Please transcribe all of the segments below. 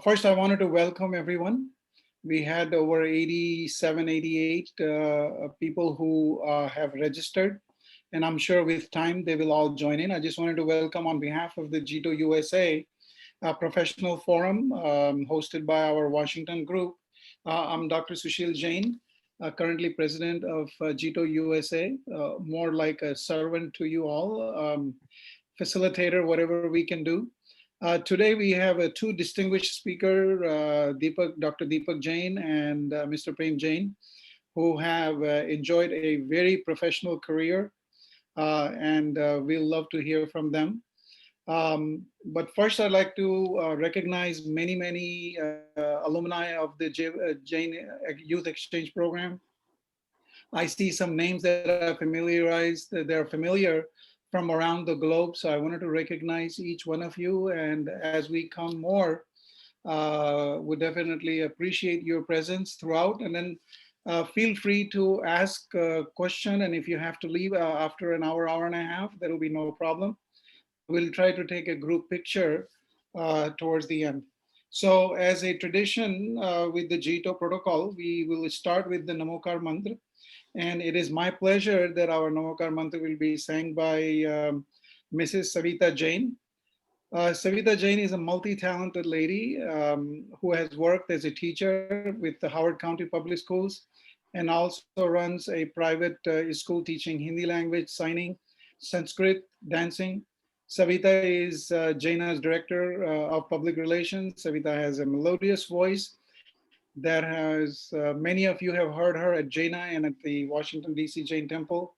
First, I wanted to welcome everyone. We had over 87, 88 people who have registered, and I'm sure with time they will all join in. I just wanted to welcome on behalf of the JITO USA professional forum hosted by our Washington group. I'm Dr. Sushil Jain, currently president of JITO USA, more like a servant to you all, facilitator, whatever we can do. Today we have two distinguished speakers, Dr. Deepak Jain and Mr. Prem Jain, who have enjoyed a very professional career, and we'll love to hear from them. But first, I'd like to recognize many alumni of the Jain Youth Exchange Program. I see some names that are familiarized, that they're familiar from around the globe. So I wanted to recognize each one of you. And as we come more, would definitely appreciate your presence throughout. And then feel free to ask a question. And if you have to leave after an hour, hour and a half, there will be no problem. We'll try to take a group picture towards the end. So as a tradition with the JITO protocol, we will start with the Namokar Mantra. And it is my pleasure that our Namokar Mantra will be sang by Mrs. Savita Jain. Savita Jain is a multi-talented lady who has worked as a teacher with the Howard County Public Schools and also runs a private school teaching Hindi language, signing, Sanskrit, dancing. Savita is Jaina's director of public relations. Savita has a melodious voice that has, many of you have heard her at Jaina and at the Washington, D.C. Jain Temple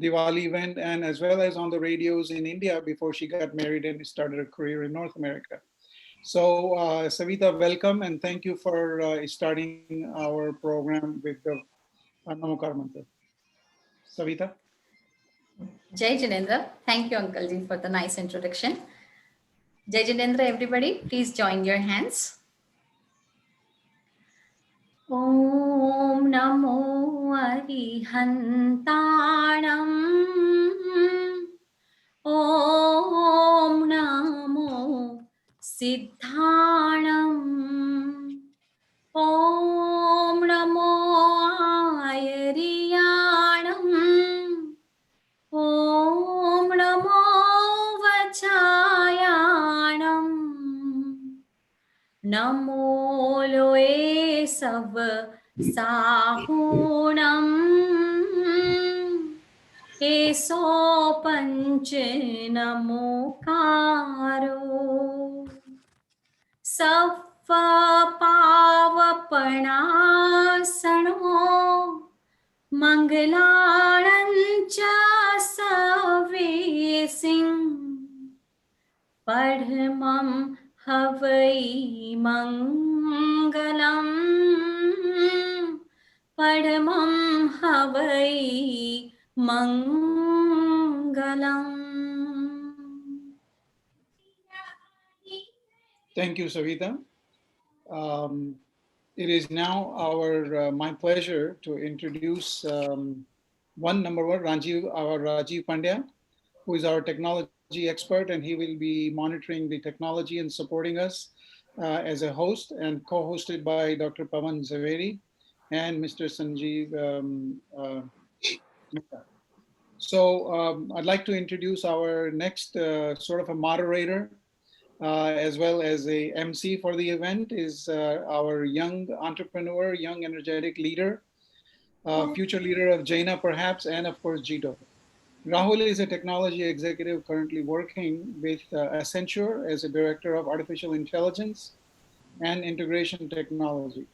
Diwali event, and as well as on the radios in India before she got married and started her career in North America. So, Savita, welcome and thank you for starting our program with the Namokar Mantra. Savita. Jai Janendra. Thank you, Uncle Ji, for the nice introduction. Jai Janendra, everybody, please join your hands. Om Namo Arihantanam. Om Namo Siddhanam. Om Namo Ayariyanam. Om Namo Vachayanam. Namo Loe Sav Sahunam. Eso Panche Namokaro. Safa Pavapanasano. Mangalancha Savesing. Padmam Havai Mangalam. Padmam Havai Mangalam. Thank you, Savita. It is now my pleasure to introduce number one, Rajiv Pandya, who is our technology expert, and he will be monitoring the technology and supporting us as a host, and co-hosted by Dr. Pawan Zaveri and Mr. Sanjeev Mehta. So I'd like to introduce our next sort of a moderator, as well as a MC for the event, is our young entrepreneur, young energetic leader, future leader of Jaina perhaps, and of course JITO. Rahul is a technology executive currently working with Accenture as a director of artificial intelligence and integration technology.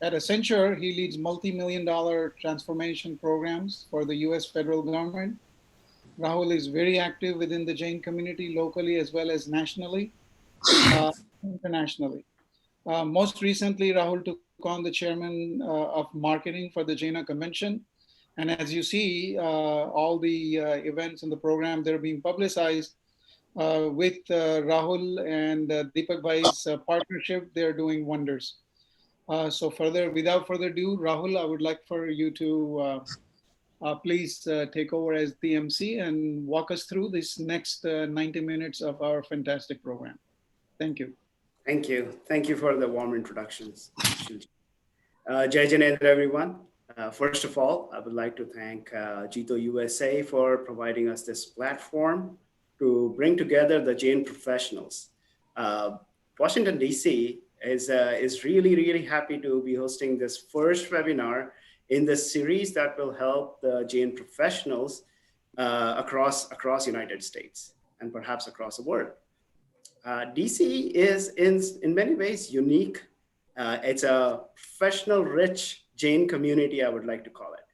At Accenture, he leads multi-million-dollar transformation programs for the US federal government. Rahul is very active within the Jain community locally as well as nationally, internationally. Most recently, Rahul took on the chairman of marketing for the Jaina convention. And as you see, all the events in the program, they're being publicized with Rahul and Deepak Bhai's partnership. They're doing wonders. So without further ado, Rahul, I would like for you to please take over as the MC and walk us through this next 90 minutes of our fantastic program. Thank you. Thank you. Thank you for the warm introductions. Jai Janendra, everyone. First of all, I would like to thank JITO USA for providing us this platform to bring together the Jain professionals. Uh, Washington, D.C. is really, really happy to be hosting this first webinar in this series that will help the Jain professionals across United States and perhaps across the world. DC is in many ways unique. It's a professional rich Jain community, I would like to call it.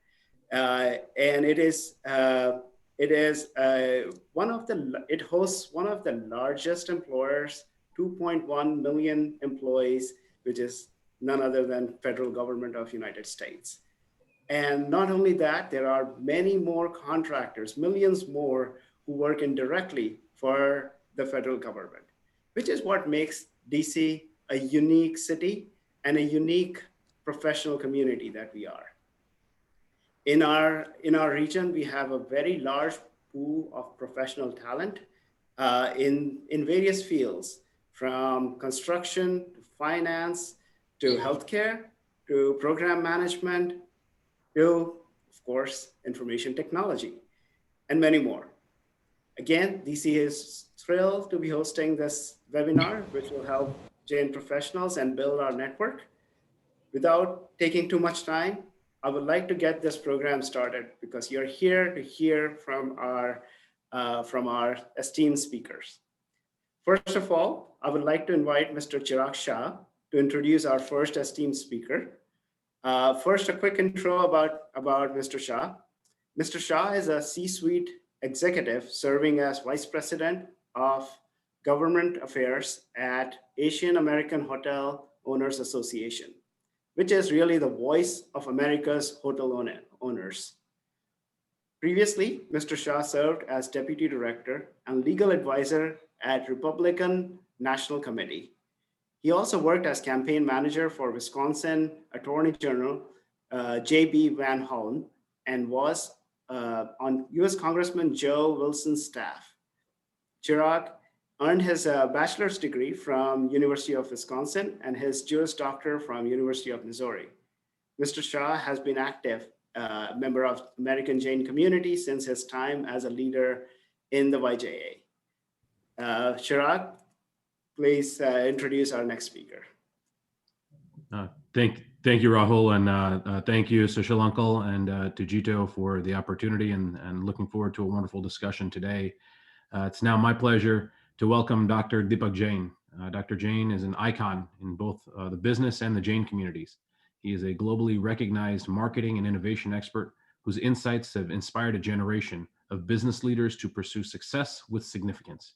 And it hosts one of the largest employers, 2.1 million employees, which is none other than federal government of United States. And not only that, there are many more contractors, millions more who work indirectly for the federal government, which is what makes DC a unique city and a unique professional community that we are. In our region, we have a very large pool of professional talent in various fields, from construction to finance to healthcare to program management to, of course, information technology and many more. Again, DC is thrilled to be hosting this webinar, which will help Jain professionals and build our network. Without taking too much time, I would like to get this program started because you're here to hear from our esteemed speakers. First of all, I would like to invite Mr. Chirag Shah to introduce our first esteemed speaker. First, a quick intro about Mr. Shah. Mr. Shah is a C-suite executive serving as Vice President of Government Affairs at Asian American Hotel Owners Association, which is really the voice of America's hotel owners. Previously, Mr. Shah served as Deputy Director and Legal Advisor at Republican National Committee. He also worked as campaign manager for Wisconsin Attorney General J.B. Van Hollen and was on U.S. Congressman Joe Wilson's staff. Chirag earned his bachelor's degree from University of Wisconsin and his Juris Doctor from University of Missouri. Mr. Shah has been active member of American Jain community since his time as a leader in the YJA. Chirag, please introduce our next speaker. Thank you, Rahul, and thank you, Sushil Uncle, and to JITO for the opportunity, and looking forward to a wonderful discussion today. It's now my pleasure to welcome Dr. Deepak Jain. Dr. Jain is an icon in both the business and the Jain communities. He is a globally recognized marketing and innovation expert whose insights have inspired a generation of business leaders to pursue success with significance.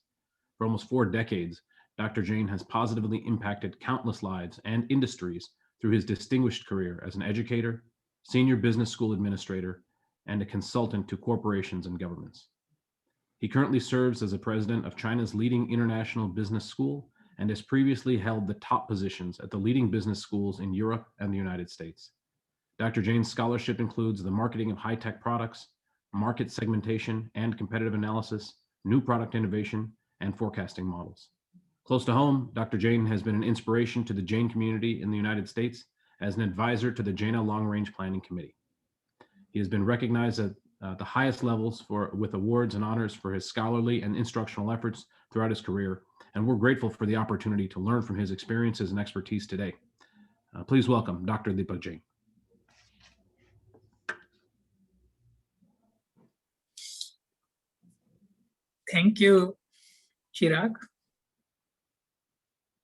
For almost 4 decades, Dr. Jain has positively impacted countless lives and industries through his distinguished career as an educator, senior business school administrator, and a consultant to corporations and governments. He currently serves as a president of China's leading international business school and has previously held the top positions at the leading business schools in Europe and the United States. Dr. Jain's scholarship includes the marketing of high-tech products, market segmentation and competitive analysis, new product innovation, and forecasting models. Close to home, Dr. Jain has been an inspiration to the Jain community in the United States as an advisor to the Jaina Long Range Planning Committee. He has been recognized at the highest levels with awards and honors for his scholarly and instructional efforts throughout his career, and we're grateful for the opportunity to learn from his experiences and expertise today. Please welcome Dr. Deepak Jain. Thank you, Chirag.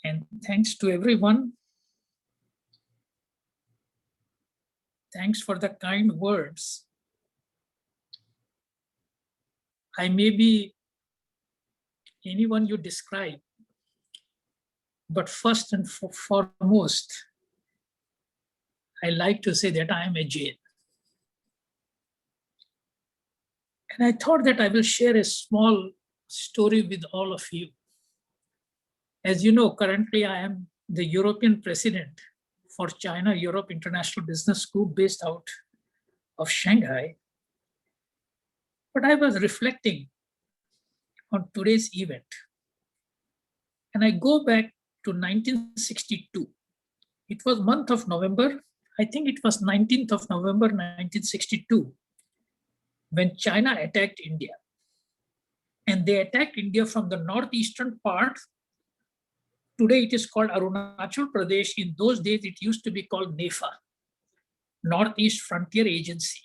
And thanks to everyone. Thanks for the kind words. I may be anyone you describe, but first and foremost, I like to say that I am a Jain. And I thought that I will share a small story with all of you. As you know, currently I am the European president for China Europe International Business School based out of Shanghai. But I was reflecting on today's event. And I go back to 1962. It was month of November. I think it was 19th of November 1962 when China attacked India. And they attacked India from the northeastern part. Today it is called Arunachal Pradesh. In those days, it used to be called NEFA, Northeast Frontier Agency.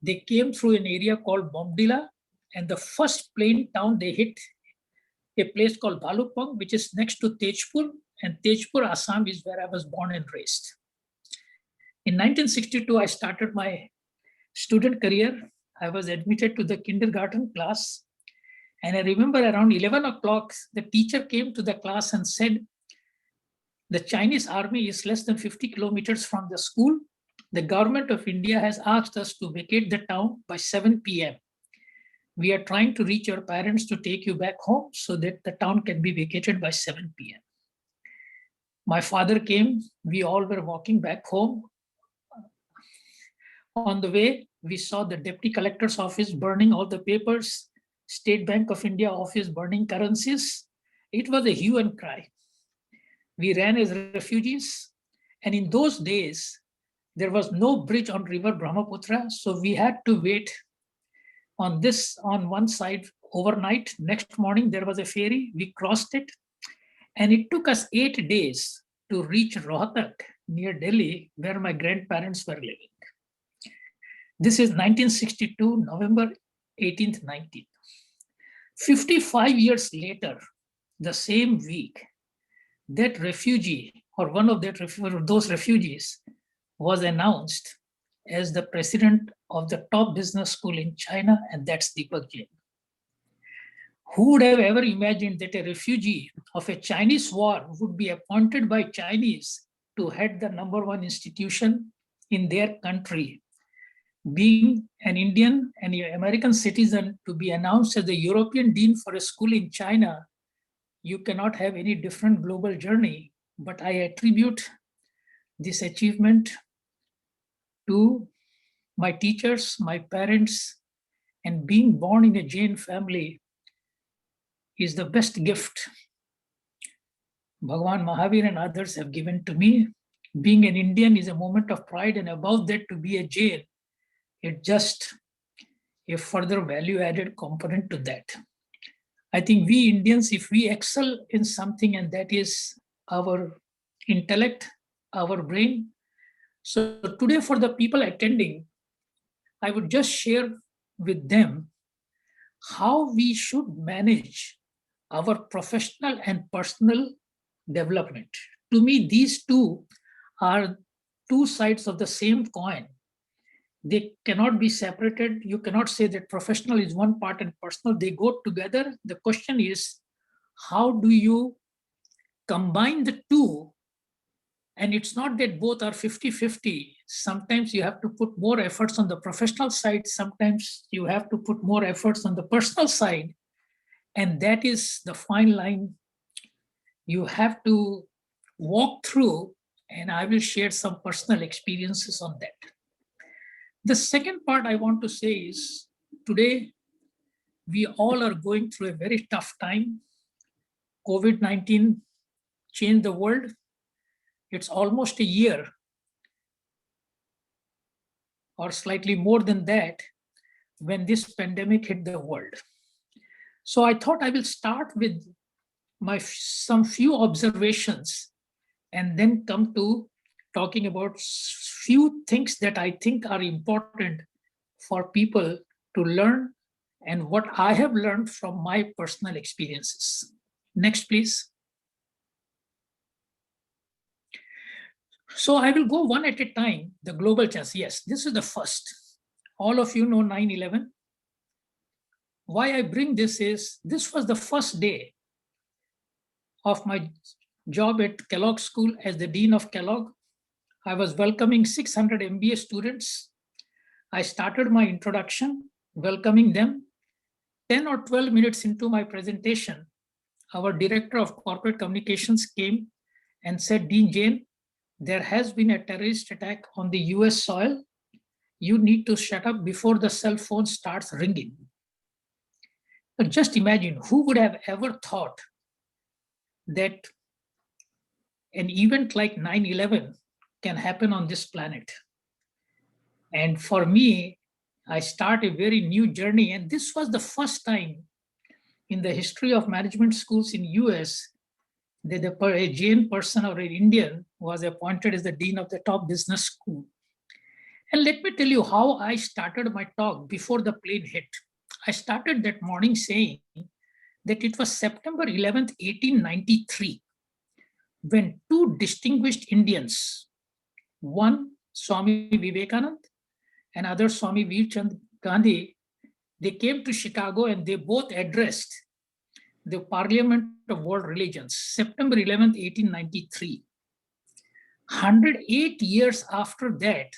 They came through an area called Bomdila, and the first plain town they hit, a place called Bhalupong, which is next to Tejpur, and Tejpur, Assam is where I was born and raised. In 1962, I started my student career. I was admitted to the kindergarten class. And I remember around 11 o'clock, the teacher came to the class and said, the Chinese army is less than 50 kilometers from the school. The government of India has asked us to vacate the town by 7 p.m. We are trying to reach your parents to take you back home so that the town can be vacated by 7 p.m. My father came, we all were walking back home. On the way, we saw the deputy collector's office burning all the papers, State Bank of India office burning currencies. It was a hue and cry. We ran as refugees. And in those days, there was no bridge on river Brahmaputra. So we had to wait on one side overnight. Next morning, there was a ferry. We crossed it. And it took us 8 days to reach Rohtak near Delhi, where my grandparents were living. This is 1962, November 18th, 19th. 55 years later, the same week, that refugee or one of those refugees was announced as the president of the top business school in China, and that's Deepak Jain. Who would have ever imagined that a refugee of a Chinese war would be appointed by Chinese to head the #1 institution in their country? Being an Indian and an American citizen, to be announced as the European dean for a school in China, you cannot have any different global journey. But I attribute this achievement to my teachers, my parents, and being born in a Jain family is the best gift Bhagwan Mahavir and others have given to me. Being an Indian is a moment of pride, and above that, to be a Jain, it's just a further value-added component to that. I think we Indians, if we excel in something, and that is our intellect, our brain. So today, for the people attending, I would just share with them how we should manage our professional and personal development. To me, these two are two sides of the same coin. They cannot be separated. You cannot say that professional is one part and personal. They go together. The question is, how do you combine the two? And it's not that both are 50-50. Sometimes you have to put more efforts on the professional side. Sometimes you have to put more efforts on the personal side. And that is the fine line you have to walk through. And I will share some personal experiences on that. The second part I want to say is, today, we all are going through a very tough time. COVID-19 changed the world. It's almost a year or slightly more than that when this pandemic hit the world. So I thought I will start with some few observations and then come to talking about few things that I think are important for people to learn and what I have learned from my personal experiences. Next, please. So I will go one at a time. The global chance. Yes, this is the first. All of you know 9/11. Why I bring this is, this was the first day of my job at Kellogg School as the Dean of Kellogg. I was welcoming 600 MBA students. I started my introduction, welcoming them. 10 or 12 minutes into my presentation, our Director of Corporate Communications came and said, Dean Jain, there has been a terrorist attack on the US soil. You need to shut up before the cell phone starts ringing. But just imagine, who would have ever thought that an event like 9/11 can happen on this planet. And for me, I start a very new journey. And this was the first time in the history of management schools in US that a Jain person or an Indian was appointed as the dean of the top business school. And let me tell you how I started my talk before the plane hit. I started that morning saying that it was September 11th, 1893, when two distinguished Indians, one Swami Vivekanand and other Swami Veerchand Gandhi, they came to Chicago and they both addressed the Parliament of World Religions, September 11th, 1893. 108 years after that,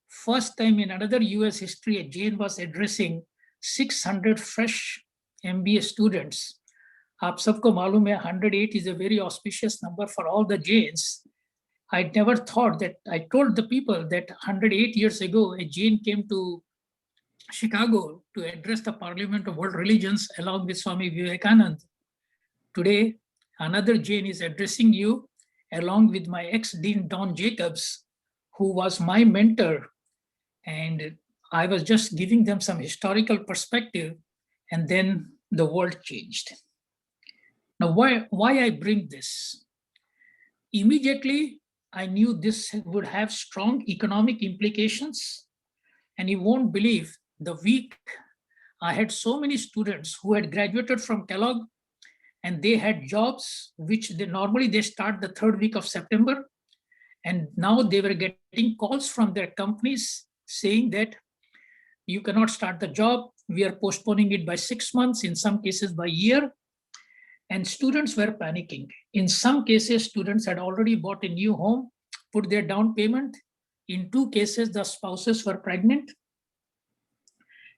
first time in another US history, a Jain was addressing 600 fresh MBA students. आप सबको मालूम है 108 is a very auspicious number for all the Jains. I never thought that, I told the people that 108 years ago, a Jain came to Chicago to address the Parliament of World Religions along with Swami Vivekanand. Today, another Jain is addressing you along with my ex-dean Don Jacobs, who was my mentor. And I was just giving them some historical perspective, and then the world changed. Now, why I bring this? Immediately, I knew this would have strong economic implications, and you won't believe the week I had so many students who had graduated from Kellogg and they had jobs which they normally start the third week of September. And now they were getting calls from their companies saying that you cannot start the job. We are postponing it by 6 months, in some cases by a year. And students were panicking. In some cases, students had already bought a new home, put their down payment. In 2 cases, the spouses were pregnant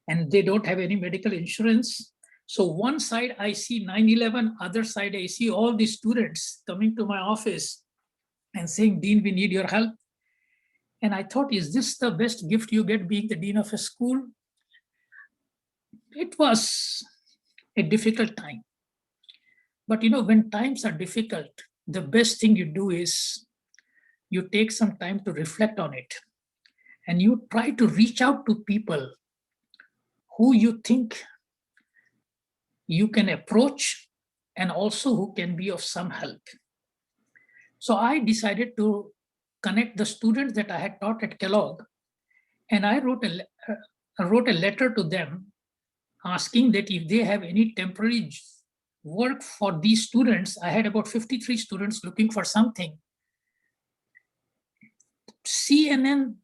and they don't have any medical insurance. So one side I see 9/11, other side I see all the students coming to my office and saying, Dean, we need your help. And I thought, is this the best gift you get being the dean of a school? It was a difficult time. But when times are difficult, the best thing you do is you take some time to reflect on it. And you try to reach out to people who you think you can approach and also who can be of some help. So I decided to connect the students that I had taught at Kellogg, and I wrote a letter to them asking that if they have any temporary work for these students. I had about 53 students looking for something. CNN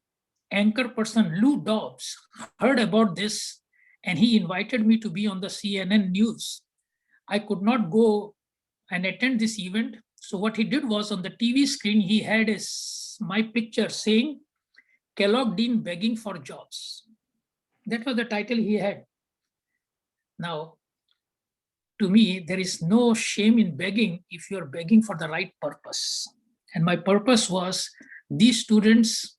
anchor person Lou Dobbs heard about this and he invited me to be on the CNN news. I could not go and attend this event. So what he did was, on the TV screen, he had my picture saying, Kellogg Dean begging for jobs. That was the title he had. Now, to me, there is no shame in begging if you're begging for the right purpose. And my purpose was, these students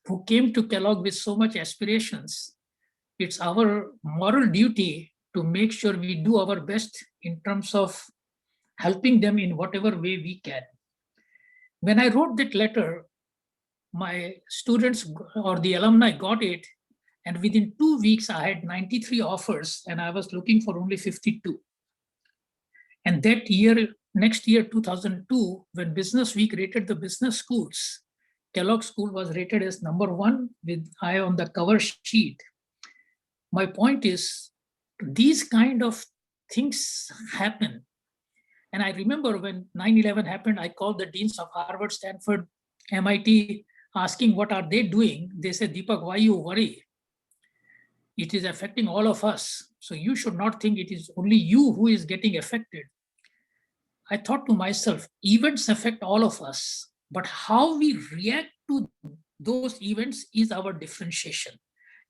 who came to Kellogg with so much aspirations, it's our moral duty to make sure we do our best in terms of helping them in whatever way we can. When I wrote that letter, my students or the alumni got it, and within 2 weeks, I had 93 offers and I was looking for only 52. And that year, next year, 2002, when Business Week rated the business schools, Kellogg School was rated as #1 with I on the cover sheet. My point is, these kind of things happen. And I remember when 9/11 happened, I called the deans of Harvard, Stanford, MIT, asking what are they doing. They said, Deepak, why you worry? It is affecting all of us. So you should not think it is only you who is getting affected. I thought to myself, events affect all of us, but how we react to those events is our differentiation.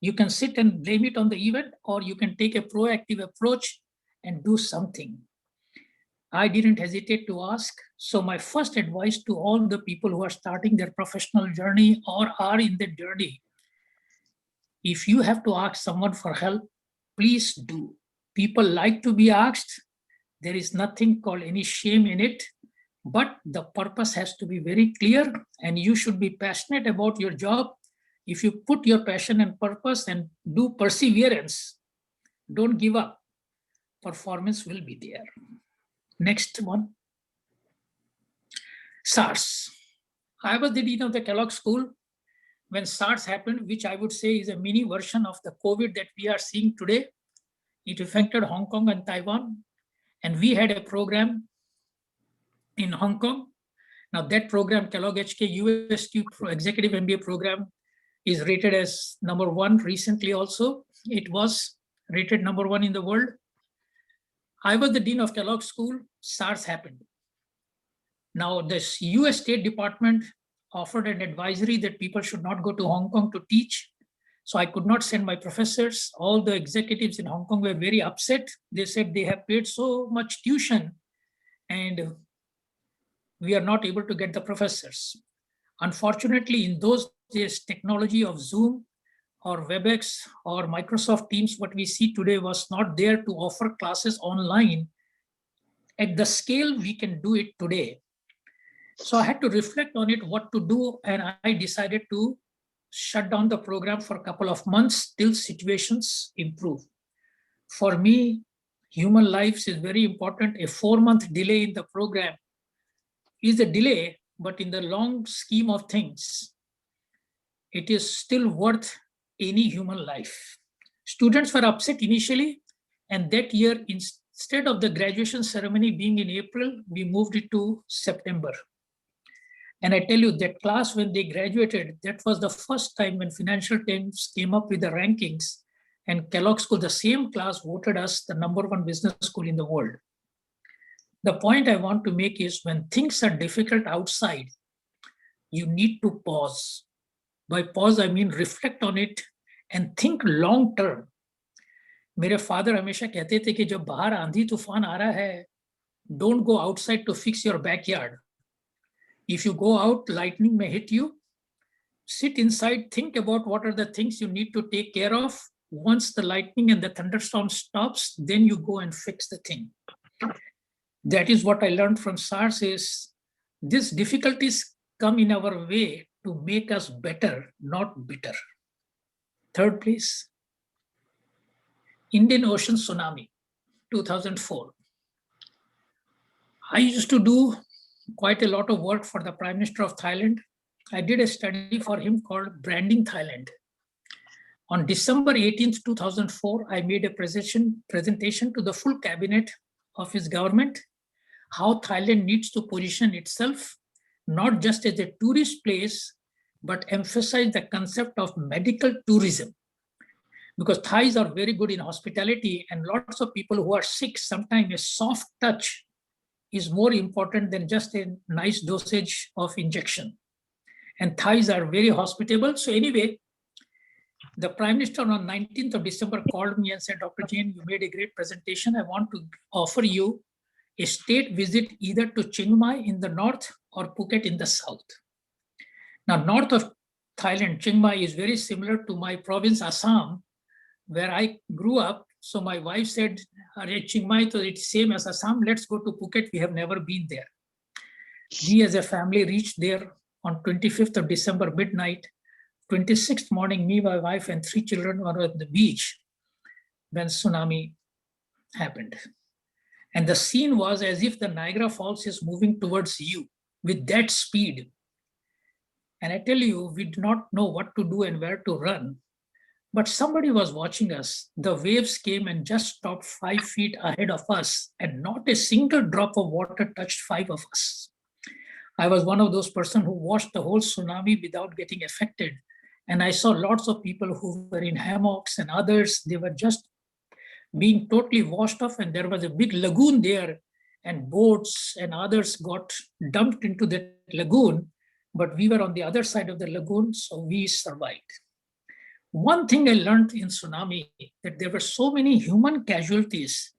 You can sit and blame it on the event, or you can take a proactive approach and do something. I didn't hesitate to ask. So my first advice to all the people who are starting their professional journey or are in the journey, if you have to ask someone for help, please do. People like to be asked. There is nothing called any shame in it. but the purpose has to be very clear and you should be passionate about your job. If you put your passion and purpose and do perseverance, don't give up, performance will be there. Next one. SARS. I was the dean of the Kellogg School when SARS happened, which I would say is a mini version of the COVID that we are seeing today. It affected Hong Kong and Taiwan, and we had a program in Hong Kong. Now that program, Kellogg HK UST Executive MBA program, is rated as #1 recently also. It was rated #1 in the world. I was the dean of Kellogg School, SARS happened. Now this US State Department offered an advisory that people should not go to Hong Kong to teach. So I could not send my professors. All the executives in Hong Kong were very upset. They said they have paid so much tuition and we are not able to get the professors. Unfortunately, in those days, technology of Zoom or WebEx or Microsoft Teams, what we see today was not there to offer classes online at the scale we can do it today. So I had to reflect on it, what to do, and I decided to shut down the program for a couple of months till situations improve. For me, human lives is very important. A 4-month delay in the program is a delay, but in the long scheme of things, it is still worth any human life. Students were upset initially, and that year, instead of the graduation ceremony being in April, we moved it to September. And I tell you that class, when they graduated, that was the first time when Financial Times came up with the rankings, and Kellogg School, the same class, voted us the #1 business school in the world. The point I want to make is when things are difficult outside, you need to pause. By pause, I mean reflect on it and think long term. मेरे father हमेशा कहते थे कि जब बाहर आंधी तूफान आ रहा है, don't go outside to fix your backyard. If you go out, lightning may hit you. Sit inside, think about what are the things you need to take care of. Once the lightning and the thunderstorm stops, then you go and fix the thing. That is what I learned from SARS is these difficulties come in our way to make us better, not bitter. Third, please. Indian Ocean tsunami, 2004. I used to do quite a lot of work for the Prime Minister of Thailand. I did a study for him called Branding Thailand. On December 18th, 2004, I made a presentation to the full cabinet of his government, how Thailand needs to position itself, not just as a tourist place, but emphasize the concept of medical tourism. Because Thais are very good in hospitality and lots of people who are sick, sometimes a soft touch is more important than just a nice dosage of injection. And Thais are very hospitable. So anyway, the Prime Minister on 19th of December called me and said, Dr. Jain, you made a great presentation. I want to offer you a state visit either to Chiang Mai in the north or Phuket in the south. Now, north of Thailand, Chiang Mai is very similar to my province, Assam, where I grew up. So my wife said, Chiang Mai, so it's same as Assam, let's go to Phuket. We have never been there. We as a family reached there on 25th of December, midnight. 26th morning, me, my wife, and 3 children were at the beach when tsunami happened. And the scene was as if the Niagara Falls is moving towards you with that speed. And I tell you, we did not know what to do and where to run. But somebody was watching us. The waves came and just stopped 5 feet ahead of us, and not a single drop of water touched 5 of us. I was one of those persons who watched the whole tsunami without getting affected. And I saw lots of people who were in hammocks and others, they were just being totally washed off, and there was a big lagoon there, and boats and others got dumped into the lagoon, but we were on the other side of the lagoon, so we survived. One thing I learned in tsunami, that there were so many human casualties,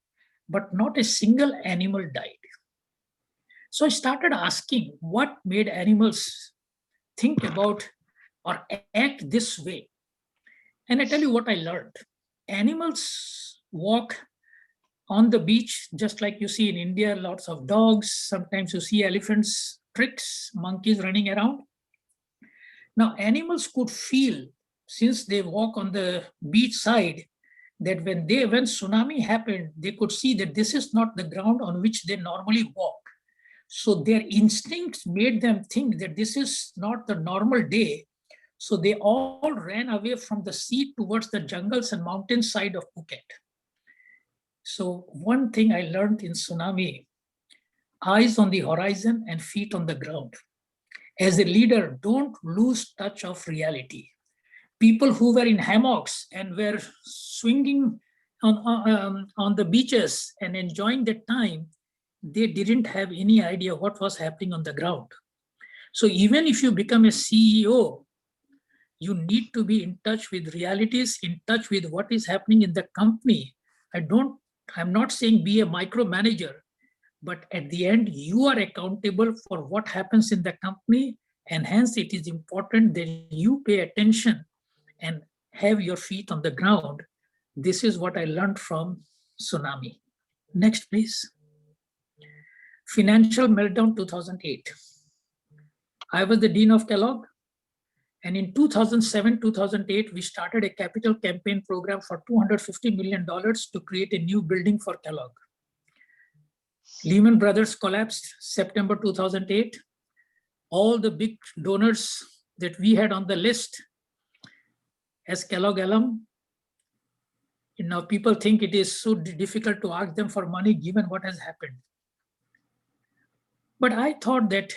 but not a single animal died. So I started asking what made animals think about or act this way. And I tell you what I learned. Animals walk on the beach, just like you see in India, lots of dogs. Sometimes you see elephants, tricks, monkeys running around. Now, animals could feel, since they walk on the beach side, that when tsunami happened, they could see that this is not the ground on which they normally walk. So their instincts made them think that this is not the normal day. So they all ran away from the sea towards the jungles and mountain side of Phuket. So one thing I learned in tsunami, eyes on the horizon and feet on the ground. As a leader, don't lose touch of reality. People who were in hammocks and were swinging on the beaches and enjoying the time, they didn't have any idea what was happening on the ground. So even if you become a CEO, you need to be in touch with realities, in touch with what is happening in the company. I'm not saying be a micromanager, but at the end, you are accountable for what happens in the company, and hence it is important that you pay attention and have your feet on the ground. This is what I learned from tsunami. Next, please. Financial meltdown 2008. I was the Dean of Kellogg. And in 2007, 2008, we started a capital campaign program for $250 million to create a new building for Kellogg. Lehman Brothers collapsed September 2008. All the big donors that we had on the list as Kellogg alum, people think it is so difficult to ask them for money given what has happened. But I thought that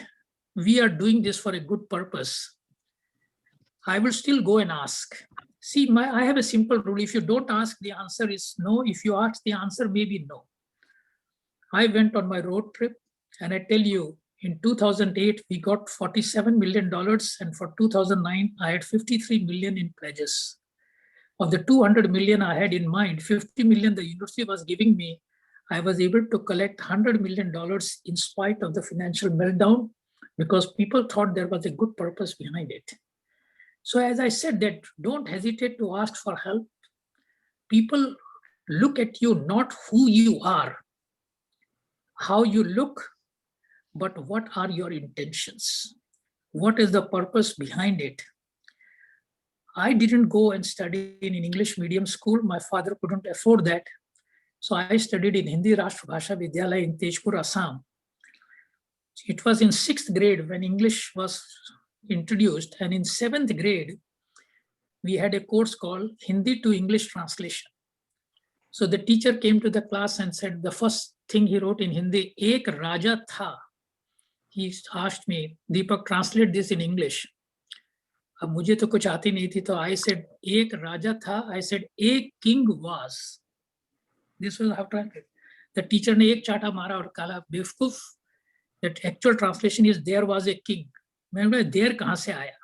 we are doing this for a good purpose. I will still go and ask. See, I have a simple rule. If you don't ask, the answer is no. If you ask, the answer may be no. I went on my road trip, and I tell you, in 2008, we got $47 million, and for 2009, I had 53 million in pledges. Of the 200 million I had in mind, 50 million the university was giving me, I was able to collect $100 million in spite of the financial meltdown, because people thought there was a good purpose behind it. So as I said, that don't hesitate to ask for help. People look at you not who you are, how you look, but what are your intentions? What is the purpose behind it? I didn't go and study in an English medium school. My father couldn't afford that. So I studied in Hindi Rashtra Bhasha Vidyalaya in Tejpur, Assam. It was in 6th grade when English was introduced. And in 7th grade, we had a course called Hindi to English translation. So the teacher came to the class and said, the first thing he wrote in Hindi, Ek Raja Tha. He asked me, Deepak, translate this in English. अब मुझे तो कुछ आती नहीं थी, तो I said, एक राजा था. I said, एक king was. This was how to translate. The teacher ने एक चाटा मारा और कहा, बेवकूफ, that actual translation is there was a king. मैंने बोला, there कहाँ से आया?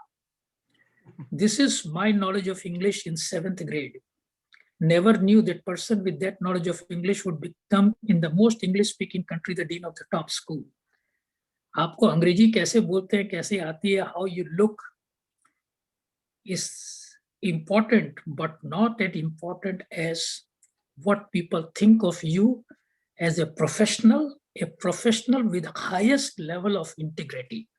This is my knowledge of English in 7th grade. Never knew that person with that knowledge of English would become, in the most English-speaking country, the dean of the top school. आपको अंग्रेजी कैसे बोलते हैं, कैसे आती है, how you look is important, but not that important as what people think of you as a professional with the highest level of integrity.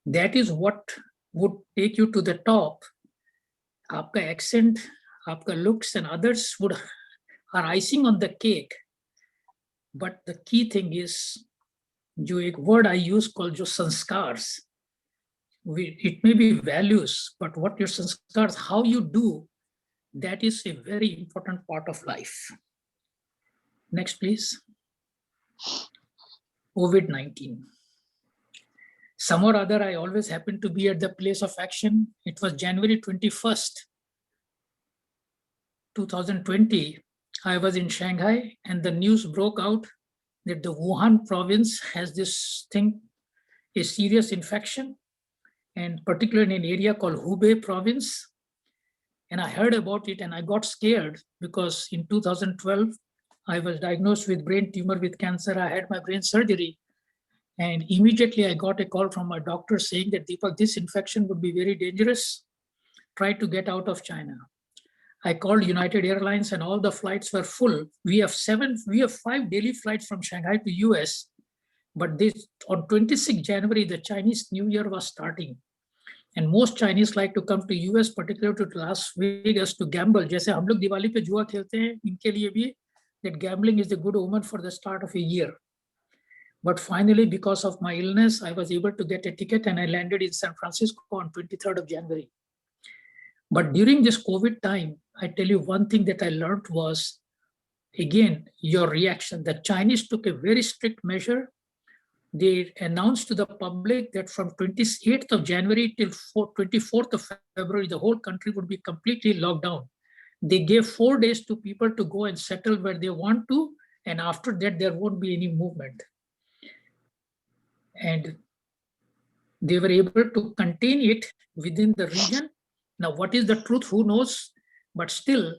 That is what would take you to the top. Aapka accent, aapka looks and others are icing on the cake. But the key thing is, जो एक word I use called जो sanskars. It may be values, but what your sanskars, how you do, that is a very important part of life. Next, please. COVID-19. Some or other, I always happen to be at the place of action. It was January 21st, 2020. I was in Shanghai, and the news broke out that the Wuhan province has this thing, a serious infection, and particularly in an area called Hubei province. And I heard about it and I got scared, because in 2012, I was diagnosed with brain tumor with cancer. I had my brain surgery. And immediately I got a call from my doctor saying that, Deepak, this infection would be very dangerous. Try to get out of China. I called United Airlines and all the flights were full. We have 5 daily flights from Shanghai to US, but this on 26 January, the Chinese New Year was starting. And most Chinese like to come to US, particularly to Las Vegas to gamble. जैसे हम लोग दिवाली पे जुआ खेलते हैं, इनके लिए भी that gambling is a good omen for the start of a year. But finally, because of my illness, I was able to get a ticket and I landed in San Francisco on 23rd of January. But during this COVID time, I tell you one thing that I learned was, again, your reaction. The Chinese took a very strict measure. They announced to the public that from 28th of January till 24th of February, the whole country would be completely locked down. They gave 4 days to people to go and settle where they want to, and after that, there won't be any movement. And they were able to contain it within the region. Now, what is the truth? Who knows? But still,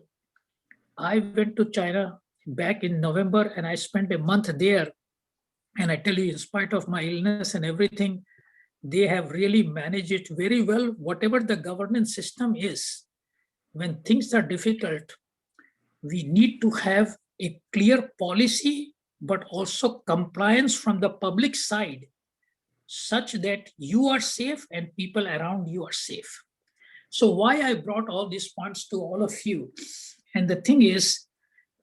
I went to China back in November and I spent a month there. And I tell you, in spite of my illness and everything, they have really managed it very well. Whatever the governance system is, when things are difficult, we need to have a clear policy, but also compliance from the public side, such that you are safe and people around you are safe. So why I brought all these points to all of you, and the thing is,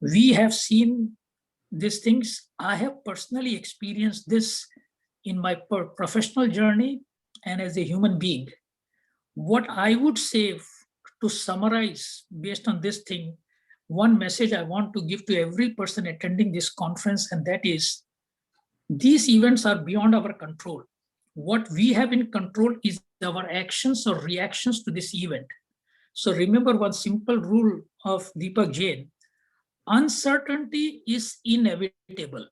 we have seen these things. I have personally experienced this in my professional journey and as a human being. What I would say to summarize based on this thing, one message I want to give to every person attending this conference, and that is, these events are beyond our control. What we have in control is our actions or reactions to this event. So remember one simple rule of Deepak Jain: uncertainty is inevitable,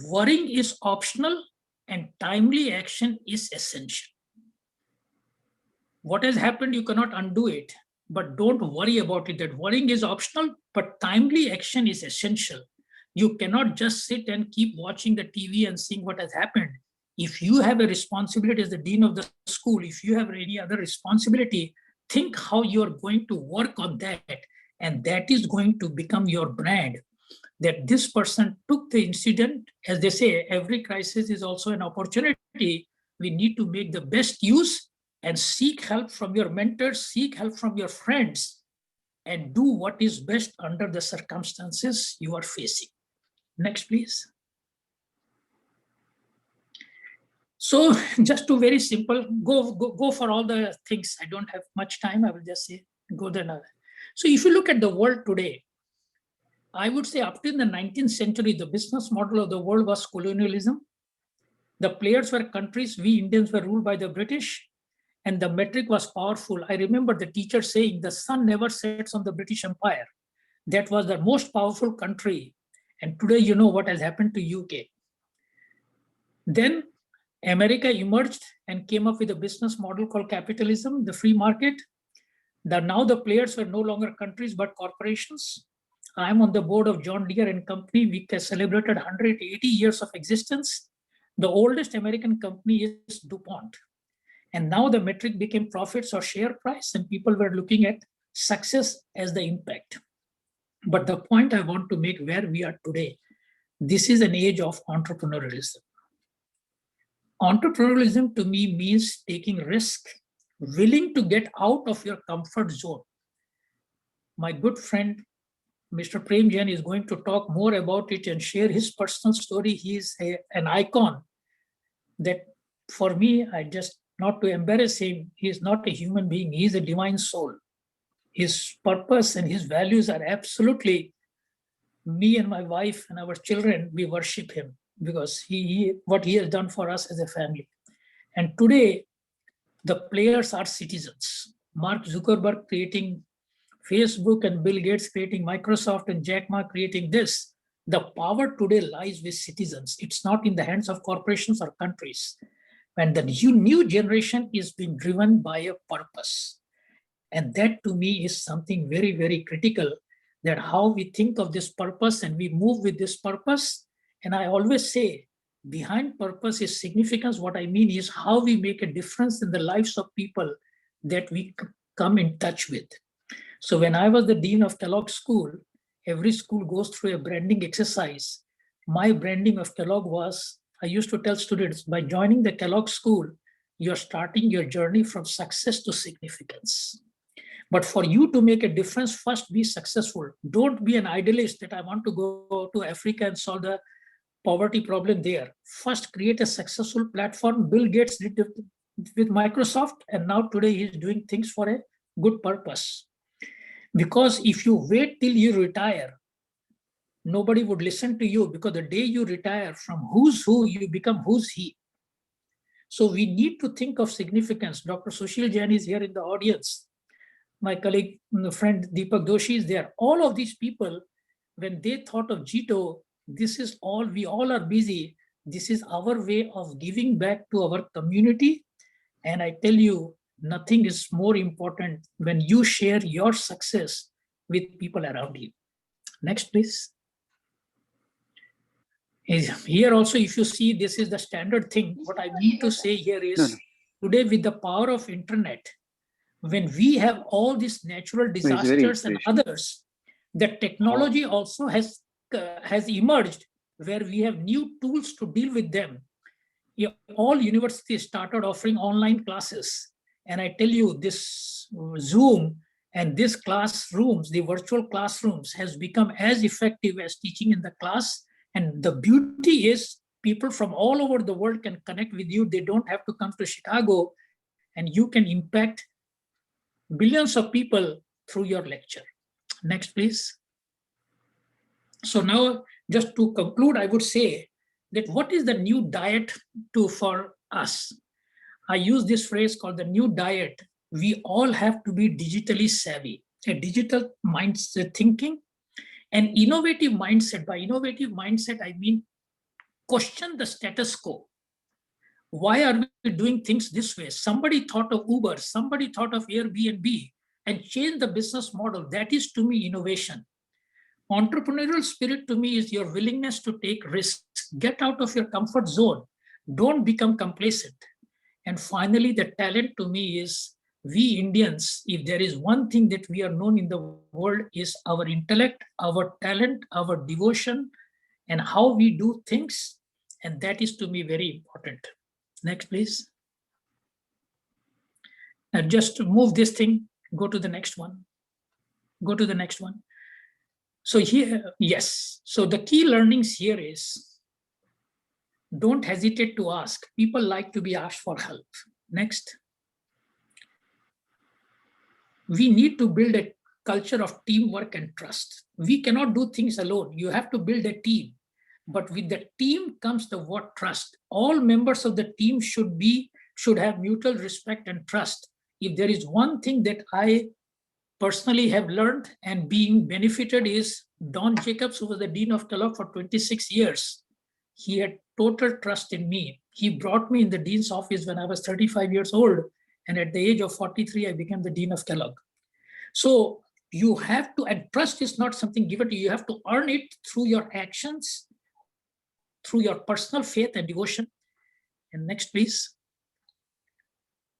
worrying is optional, and timely action is essential. What has happened, you cannot undo it, but don't worry about it. That worrying is optional, but timely action is essential. You cannot just sit and keep watching the TV and seeing what has happened. If you have a responsibility as the dean of the school, if you have any other responsibility, think how you are going to work on that. And that is going to become your brand. That this person took the incident, as they say, every crisis is also an opportunity. We need to make the best use and seek help from your mentors, seek help from your friends, and do what is best under the circumstances you are facing. Next, please. So just to very simple, go for all the things. I don't have much time. I will just say, go there now. So if you look at the world today, I would say up to the 19th century, the business model of the world was colonialism. The players were countries. We Indians were ruled by the British, and the metric was powerful. I remember the teacher saying, the sun never sets on the British Empire. That was the most powerful country. And today, you know what has happened to UK. Then America emerged and came up with a business model called capitalism, the free market. Now the players were no longer countries, but corporations. I'm on the board of John Deere and Company. We celebrated 180 years of existence. The oldest American company is DuPont. And now the metric became profits or share price, and people were looking at success as the impact. But the point I want to make where we are today, this is an age of entrepreneurialism. Entrepreneurialism to me means taking risk, willing to get out of your comfort zone. My good friend, Mr. Prem Jain, is going to talk more about it and share his personal story. He is an icon that for me, not to embarrass him, he is not a human being, he is a divine soul. His purpose and his values are absolutely, me and my wife and our children, we worship him because what he has done for us as a family. And today, the players are citizens. Mark Zuckerberg creating Facebook and Bill Gates creating Microsoft and Jack Ma creating this. The power today lies with citizens. It's not in the hands of corporations or countries. And the new generation is being driven by a purpose. And that to me is something very, very critical, that how we think of this purpose and we move with this purpose. And I always say, behind purpose is significance. What I mean is how we make a difference in the lives of people that we come in touch with. So when I was the dean of Kellogg School, every school goes through a branding exercise. My branding of Kellogg was, I used to tell students, by joining the Kellogg School, you're starting your journey from success to significance. But for you to make a difference, first be successful. Don't be an idealist that I want to go to Africa and solve the poverty problem there. First, create a successful platform. Bill Gates did it with Microsoft, and now today he's doing things for a good purpose. Because if you wait till you retire, nobody would listen to you, because the day you retire from who's who, you become who's he. So we need to think of significance. Dr. Sushil Jain is here in the audience. My colleague, friend Deepak Doshi is there. All of these people, when they thought of JITO, this is all, we all are busy. This is our way of giving back to our community. And I tell you, nothing is more important when you share your success with people around you. Next, please. Here also, if you see, this is the standard thing. What I mean to say here is, today with the power of internet, when we have all these natural disasters and others, the technology also has emerged where we have new tools to deal with them. All universities started offering online classes. And I tell you, this Zoom and this classrooms, the virtual classrooms, has become as effective as teaching in the class. And the beauty is people from all over the world can connect with you. They don't have to come to Chicago, and you can impact billions of people through your lecture. Next, please. So now, just to conclude, I would say that what is the new diet for us? I use this phrase called the new diet. We all have to be digitally savvy, a digital mindset thinking, an innovative mindset. By innovative mindset, I mean question the status quo. Why are we doing things this way? Somebody thought of Uber, somebody thought of Airbnb and changed the business model. That is, to me, innovation. Entrepreneurial spirit to me is your willingness to take risks, get out of your comfort zone, don't become complacent. And finally, the talent to me is, we Indians, if there is one thing that we are known in the world, is our intellect, our talent, our devotion, and how we do things. And that is to me very important. Next, please. Now just to move this thing, go to the next one. Go to the next one. So here, yes. So the key learnings here is, don't hesitate to ask. People like to be asked for help. Next. We need to build a culture of teamwork and trust. We cannot do things alone. You have to build a team. But with the team comes the word trust. All members of the team should have mutual respect and trust. If there is one thing that I personally have learned and being benefited is, Don Jacobs, who was the dean of Kellogg for 26 years, he had total trust in me. He brought me in the dean's office when I was 35 years old. And at the age of 43, I became the dean of Kellogg. So you have to, and trust is not something given to you. You have to earn it through your actions, through your personal faith and devotion. And next, please.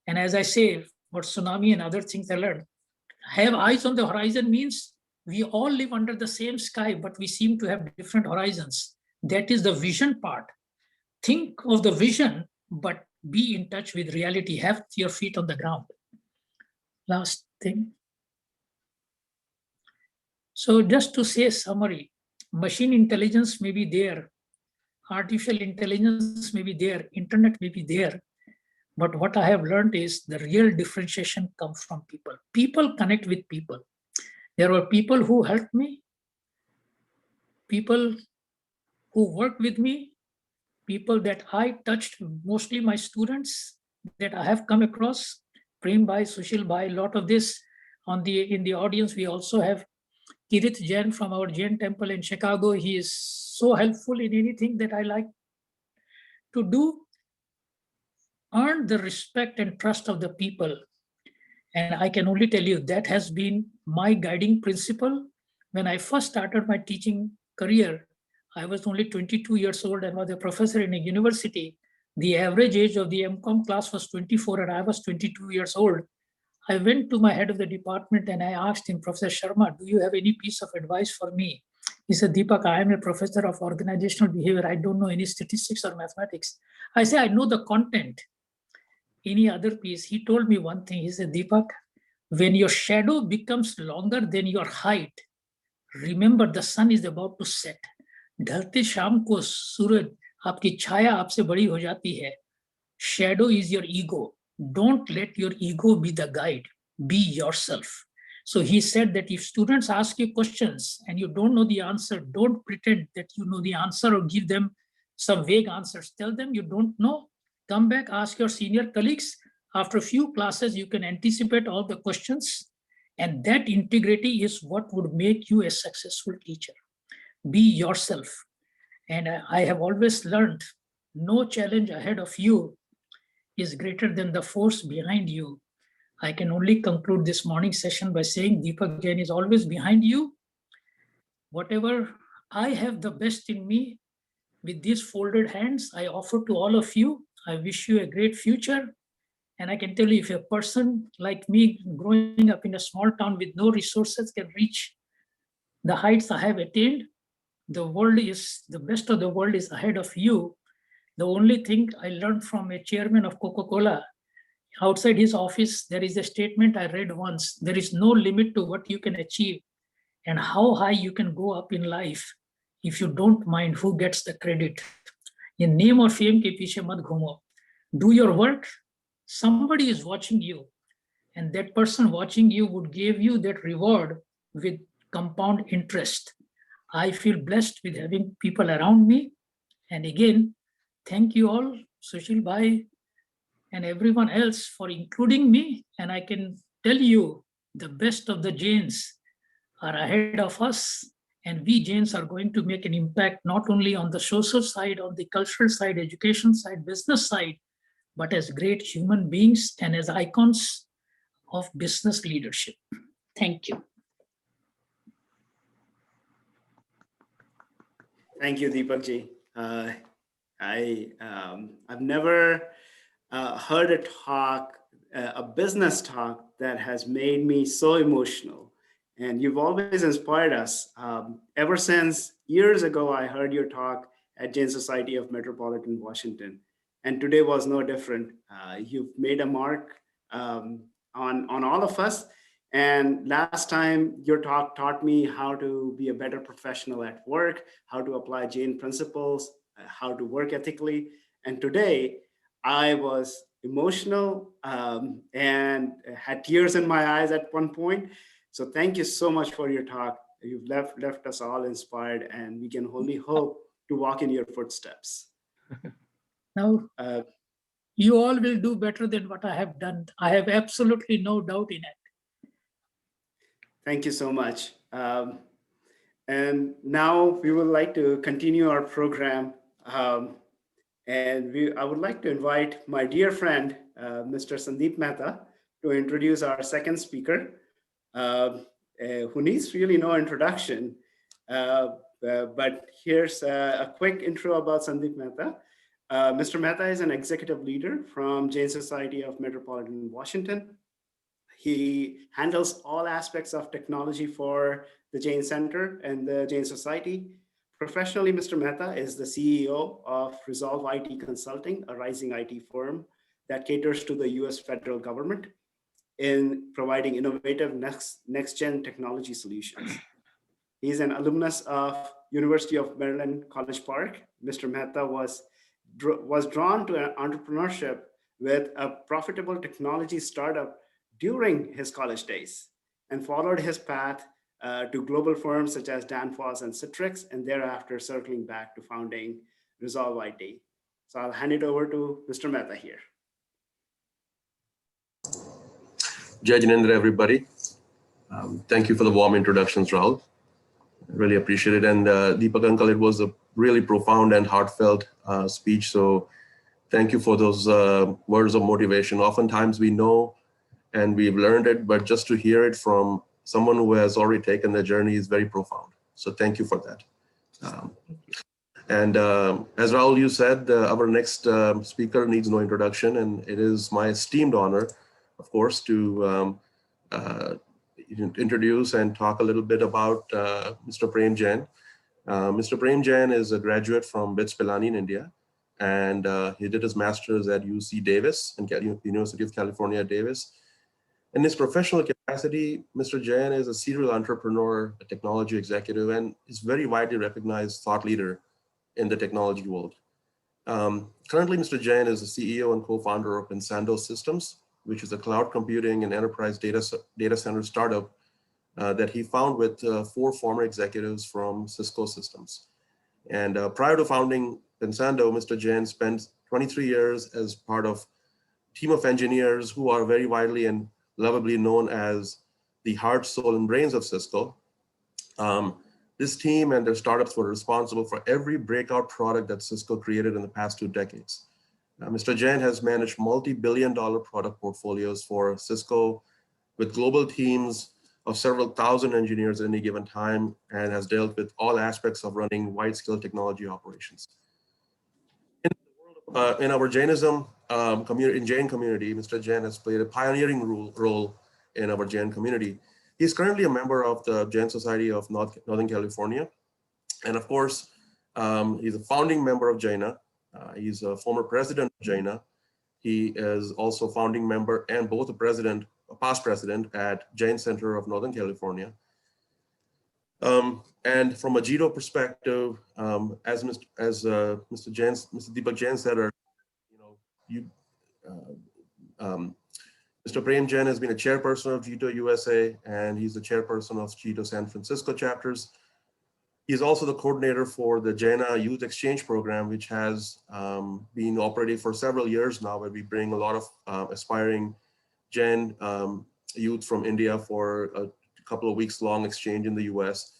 And as I say, for tsunami and other things I learned, have eyes on the horizon means we all live under the same sky, but we seem to have different horizons. That is the vision part. Think of the vision, but be in touch with reality. Have your feet on the ground. Last thing. So just to say summary, machine intelligence may be there, artificial intelligence may be there, internet may be there, but what I have learned is the real differentiation comes from people. People connect with people. There were people who helped me, people who worked with me, people that I touched, mostly my students that I have come across, Prem Bhai, Sushil Bhai, a lot of this. In the audience, we also have Kirit Jain from our Jain temple in Chicago. He is so helpful in anything that I like to do. Earn the respect and trust of the people. And I can only tell you that has been my guiding principle. When I first started my teaching career, I was only 22 years old and was a professor in a university. The average age of the MCOM class was 24 and I was 22 years old. I went to my head of the department and I asked him, Professor Sharma, do you have any piece of advice for me? He said, Deepak, I am a professor of organizational behavior. I don't know any statistics or mathematics. I said, I know the content. Any other piece? He told me one thing. He said, Deepak, when your shadow becomes longer than your height, remember the sun is about to set. ढलते शाम को सूरज आपकी छाया आपसे बड़ी हो जाती है. Shadow is your ego. Don't let your ego be the guide. Be yourself. So he said that if students ask you questions and you don't know the answer, don't pretend that you know the answer or give them some vague answers. Tell them you don't know. Come back, ask your senior colleagues. After a few classes, you can anticipate all the questions. And that integrity is what would make you a successful teacher. Be yourself. And I have always learned no challenge ahead of you is greater than the force behind you. I can only conclude this morning session by saying Deepak Jain is always behind you. Whatever I have the best in me, with these folded hands, I offer to all of you. I wish you a great future. And I can tell you, if a person like me growing up in a small town with no resources can reach the heights I have attained, the world is, the best of the world is ahead of you. The only thing I learned from a chairman of Coca-Cola, outside his office, there is a statement I read once. There is no limit to what you can achieve and how high you can go up in life if you don't mind who gets the credit. In name or fame ke piche mat ghumo. Do your work. Somebody is watching you, and that person watching you would give you that reward with compound interest. I feel blessed with having people around me. And again, thank you all, Sushil Bhai, and everyone else for including me. And I can tell you the best of the Jains are ahead of us. And we Jains are going to make an impact not only on the social side, on the cultural side, education side, business side, but as great human beings and as icons of business leadership. Thank you. Thank you, Deepak ji. I've never heard a talk, a business talk that has made me so emotional. And you've always inspired us. Ever since years ago, I heard your talk at Jain Society of Metropolitan Washington. And today was no different. You've made a mark on all of us. And last time your talk taught me how to be a better professional at work, how to apply Jain principles, how to work ethically. And today I was emotional and had tears in my eyes at one point. So thank you so much for your talk. You've left us all inspired, and we can only hope to walk in your footsteps. Now, you all will do better than what I have done. I have absolutely no doubt in it. Thank you so much. And now we would like to continue our program. I would like to invite my dear friend, Mr. Sandeep Mehta, to introduce our second speaker, who needs really no introduction. But here's a quick intro about Sandeep Mehta. Mr. Mehta is an executive leader from Jain Society of Metropolitan Washington. He handles all aspects of technology for the Jain Center and the Jain Society. Professionally, Mr. Mehta is the CEO of Resolve IT Consulting, a rising IT firm that caters to the US federal government in providing innovative next-gen technology solutions. He's an alumnus of University of Maryland, College Park. Mr. Mehta was drawn to entrepreneurship with a profitable technology startup during his college days and followed his path to global firms such as Danfoss and Citrix, and thereafter circling back to founding Resolve IT. So I'll hand it over to Mr. Mehta here. Jai Jinendra, everybody. Thank you for the warm introductions, Rahul. Really appreciate it. And Deepak Uncle, it was a really profound and heartfelt speech. So thank you for those words of motivation. Oftentimes we know and we've learned it, but just to hear it from someone who has already taken the journey is very profound. So thank you for that. As Rahul, you said, our next speaker needs no introduction, and it is my esteemed honor of course, to introduce and talk a little bit about Mr. Prem Jain. Mr. Prem Jain is a graduate from BITS Pilani in India, and he did his master's at UC Davis, in University of California, Davis. In his professional capacity, Mr. Jain is a serial entrepreneur, a technology executive, and is very widely recognized thought leader in the technology world. Currently, Mr. Jain is the CEO and co-founder of Pensando Systems, which is a cloud computing and enterprise data center startup that he founded with 4 former executives from Cisco Systems. And prior to founding Pensando, Mr. Jain spent 23 years as part of a team of engineers who are very widely and lovably known as the heart, soul, and brains of Cisco. This team and their startups were responsible for every breakout product that Cisco created in the past 2 decades. Mr. Jain has managed multi-billion-dollar product portfolios for Cisco with global teams of several thousand engineers at any given time, and has dealt with all aspects of running wide-scale technology operations. In our Jainism community, in Jain community, Mr. Jain has played a pioneering role in our Jain community. He's currently a member of the Jain Society of Northern California. And of course, he's a founding member of Jaina. He's a former president of Jaina. He is also founding member and both a past president at Jain Center of Northern California. And from a JITO perspective, as Mr. Deepak Jain said, Mr. Prem Jain has been a chairperson of JITO USA, and he's the chairperson of JITO San Francisco chapters. He's also the coordinator for the Jaina Youth Exchange Program, which has been operating for several years now, where we bring a lot of aspiring Jain youth from India for a couple of weeks long exchange in the US.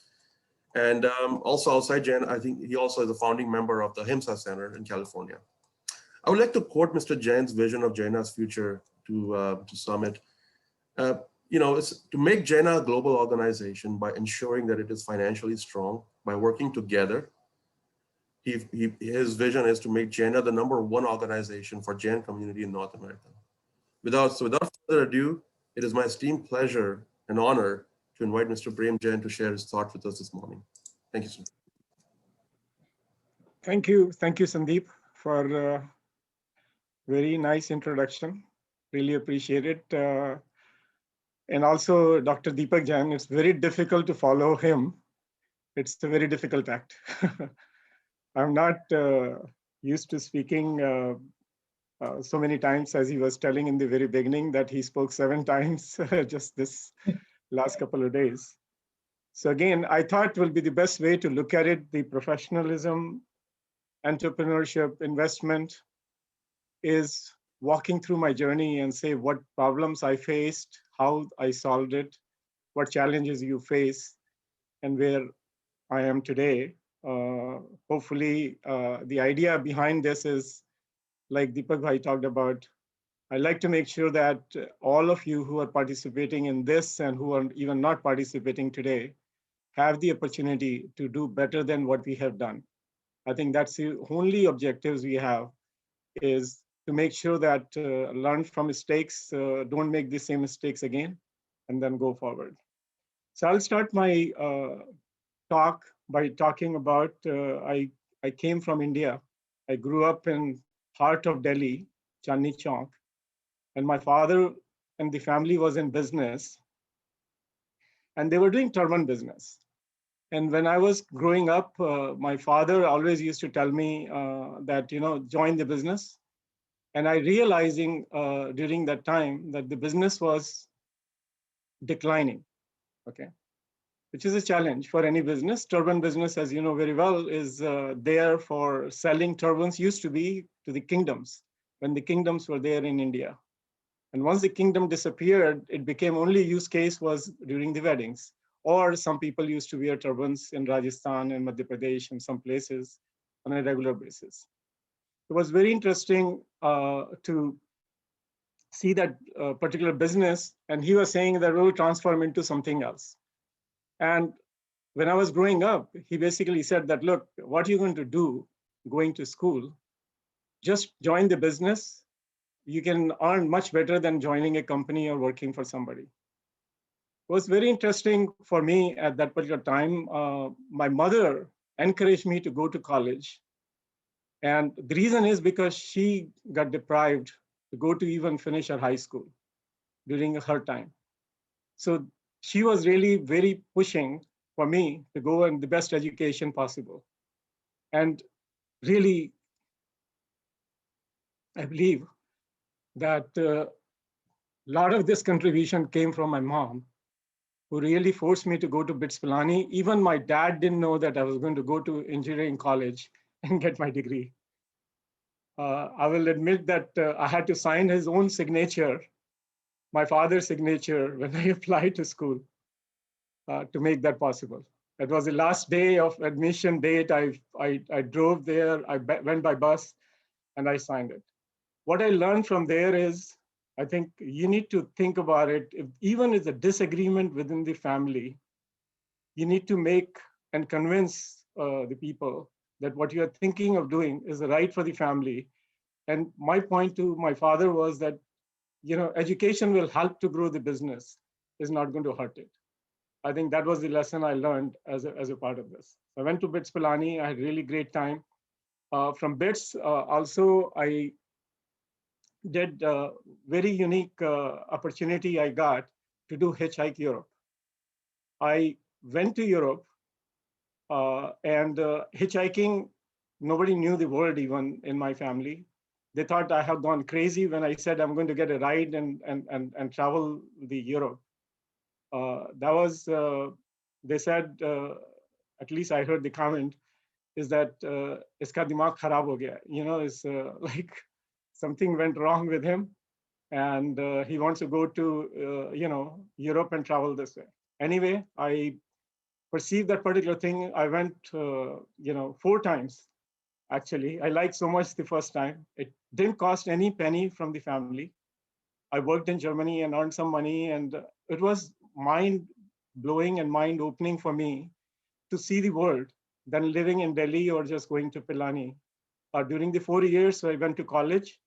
And also outside Jain, I think he also is a founding member of the HIMSA Center in California. I would like to quote Mr. Jain's vision of Jaina's future to summit. It's to make Jaina a global organization by ensuring that it is financially strong, by working together. His vision is to make Jaina the #1 organization for Jain community in North America. Without further ado, it is my esteemed pleasure and honor to invite Mr. Prem Jain to share his thoughts with us this morning. Thank you, sir. Thank you, Sandeep, for a very nice introduction. Really appreciate it. And also Dr. Deepak Jain, it's very difficult to follow him. It's a very difficult act. I'm not used to speaking so many times, as he was telling in the very beginning that he spoke 7 times just this last couple of days. So again, I thought it will be the best way to look at it, the professionalism, entrepreneurship, investment, is walking through my journey and say what problems I faced, how I solved it, what challenges you face, and where I am today. Hopefully, the idea behind this is, like Deepak Bhai talked about, I like to make sure that all of you who are participating in this and who are even not participating today have the opportunity to do better than what we have done. I think that's the only objectives we have, is to make sure that learn from mistakes, don't make the same mistakes again, and then go forward. So I'll start my talk by talking about, I came from India. I grew up in heart of Delhi, Chandni Chowk, and my father and the family was in business, and they were doing turban business. And when I was growing up, my father always used to tell me that, join the business. And I realizing during that time that the business was declining, okay, which is a challenge for any business. Turban business, as you know very well, is there for selling turbans, used to be to the kingdoms, when the kingdoms were there in India. And once the kingdom disappeared, it became only use case was during the weddings. Or some people used to wear turbans in Rajasthan and Madhya Pradesh and some places on a regular basis. It was very interesting to see that particular business, and he was saying that we will transform into something else. And when I was growing up, he basically said that, look, what are you going to do going to school? Just join the business, you can earn much better than joining a company or working for somebody. It was very interesting for me at that particular time. My mother encouraged me to go to college. And the reason is because she got deprived to go to even finish her high school during her time. So she was really very pushing for me to go in the best education possible. And really, I believe that a lot of this contribution came from my mom, who really forced me to go to BITS Pilani. Even my dad didn't know that I was going to go to engineering college and get my degree. I will admit that I had to sign his own signature, my father's signature, when I applied to school to make that possible. It was the last day of admission date. I drove there, went by bus, and I signed it. What I learned from there is, I think you need to think about it. If even if a disagreement within the family, you need to make and convince the people that what you are thinking of doing is right for the family. And my point to my father was that, education will help to grow the business, is not going to hurt it. I think that was the lesson I learned as a part of this. I went to BITS Pilani. I had really great time. From BITS, also, I did a very unique opportunity I got to do Hitchhike Europe. I went to Europe and hitchhiking, nobody knew the word even in my family. They thought I have gone crazy when I said I'm going to get a ride and travel the Europe. That was, they said, at least I heard the comment, is that iska dimag kharab ho gaya. It's like something went wrong with him, and he wants to go to Europe and travel this way. Anyway, I perceived that particular thing. I went 4 times actually. I liked so much the first time. It didn't cost any penny from the family. I worked in Germany and earned some money, and it was mind blowing and mind opening for me to see the world than living in Delhi or just going to Pilani. During the 4 years I went to college,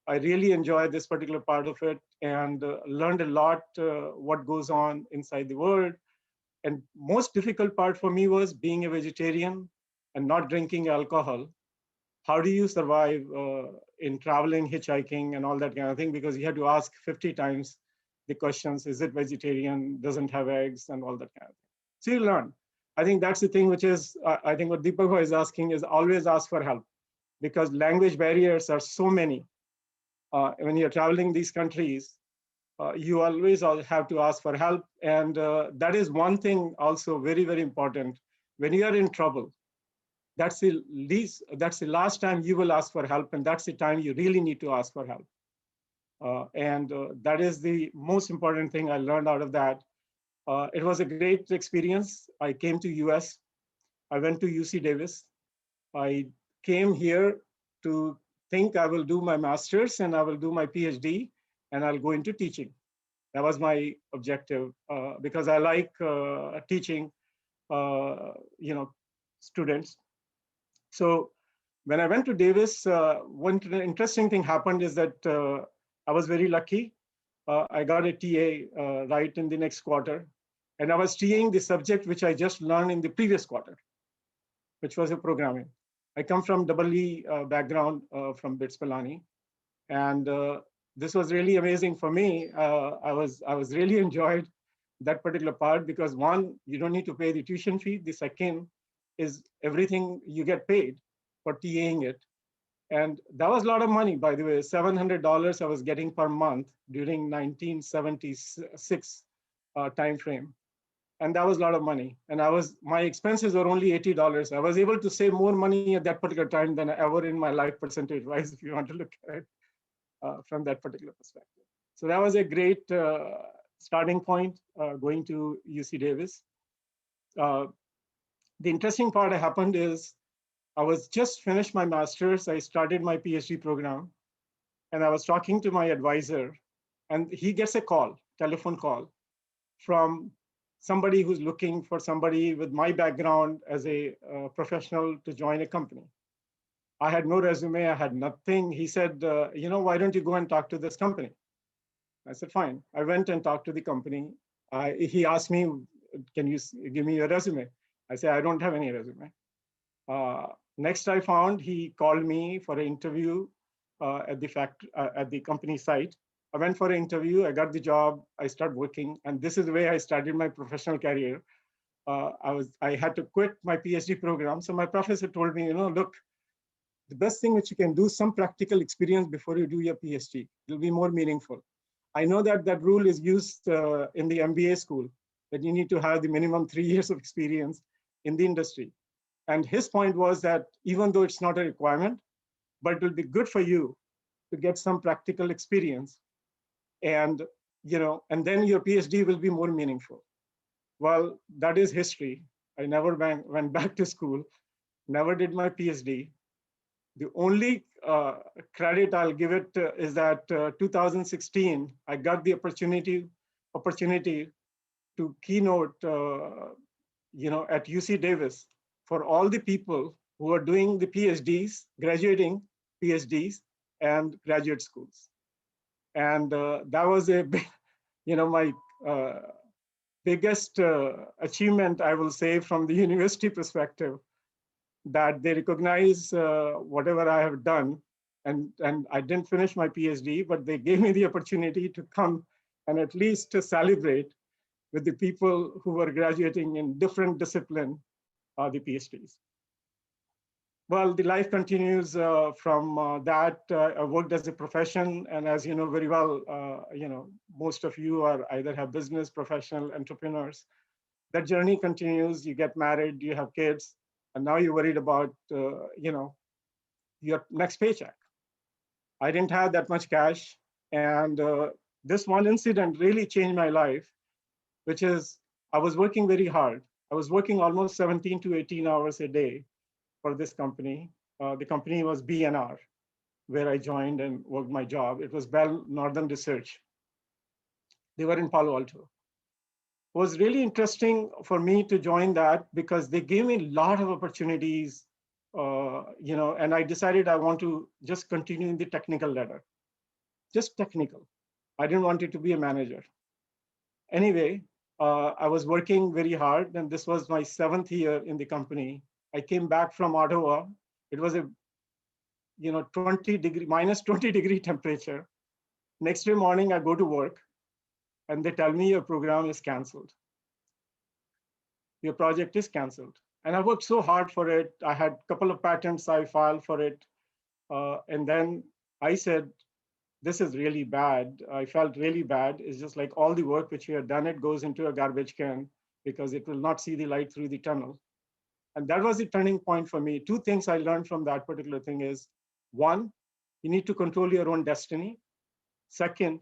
I really enjoyed this particular part of it and learned a lot what goes on inside the world. And most difficult part for me was being a vegetarian and not drinking alcohol. How do you survive in traveling, hitchhiking, and all that kind of thing? Because you had to ask 50 times the questions: is it vegetarian? Doesn't have eggs, and all that kind of thing. So you learn. I think that's the thing, which is I think what Deepak is asking is always ask for help, because language barriers are so many. When you're traveling these countries, you always have to ask for help. And that is one thing also very, very important. When you are in trouble, that's the last time you will ask for help. And that's the time you really need to ask for help. And that is the most important thing I learned out of that. It was a great experience. I came to US. I went to UC Davis. I came here to think I will do my master's and I will do my PhD and I'll go into teaching. That was my objective because I like teaching, students. So when I went to Davis, one interesting thing happened is that I was very lucky. I got a TA right in the next quarter, and I was TAing the subject which I just learned in the previous quarter, which was a programming. I come from EE background from BITS Pilani, and this was really amazing for me. I was really enjoyed that particular part because one, you don't need to pay the tuition fee. The second is everything you get paid for TAing it. And that was a lot of money, by the way. $700 I was getting per month during 1976 timeframe. And that was a lot of money. And my expenses were only $80. I was able to save more money at that particular time than ever in my life percentage-wise, if you want to look at it from that particular perspective. So that was a great starting point going to UC Davis. The interesting part that happened is I was just finished my master's. I started my PhD program, and I was talking to my advisor, and he gets a telephone call from somebody who's looking for somebody with my background as a professional to join a company. I had no resume, I had nothing. He said, why don't you go and talk to this company? I said, fine. I went and talked to the company. He asked me, can you give me your resume? I said, I don't have any resume. Next, I found he called me for an interview at the company site. I went for an interview. I got the job. I started working, and this is the way I started my professional career. I had to quit my PhD program. So my professor told me, look, the best thing which you can do some practical experience before you do your PhD. It'll be more meaningful. I know that that rule is used in the MBA school, that you need to have the minimum 3 years of experience in the industry. And his point was that even though it's not a requirement, but it will be good for you to get some practical experience. And, and then your PhD will be more meaningful. Well, that is history. I never went back to school, never did my PhD. The only credit I'll give it is that 2016, I got the opportunity to keynote, at UC Davis for all the people who are doing the PhDs, graduating PhDs and graduate schools. And that was a big, my biggest achievement, I will say, from the university perspective, that they recognize whatever I have done. And I didn't finish my PhD, but they gave me the opportunity to come and at least to celebrate with the people who were graduating in different discipline, the PhDs. Well, the life continues from that. I worked as a profession, and as you know very well, most of you are either have business, professional, entrepreneurs. That journey continues. You get married, you have kids, and now you're worried about, your next paycheck. I didn't have that much cash, and this one incident really changed my life, which is I was working very hard. I was working almost 17 to 18 hours a day for this company. The company was BNR, where I joined and worked my job. It was Bell Northern Research. They were in Palo Alto. It was really interesting for me to join that because they gave me a lot of opportunities, and I decided I want to just continue in the technical ladder, just technical. I didn't want it to be a manager. Anyway, I was working very hard, and this was my 7th year in the company. I came back from Ottawa. It was a, minus 20 degree temperature. Next day morning, I go to work, and they tell me your program is canceled. Your project is canceled. And I worked so hard for it. I had a couple of patents I filed for it. And then I said, this is really bad. I felt really bad. It's just like all the work which we had done, it goes into a garbage can because it will not see the light through the tunnel. And that was the turning point for me. 2 things I learned from that particular thing is, 1, you need to control your own destiny. Second,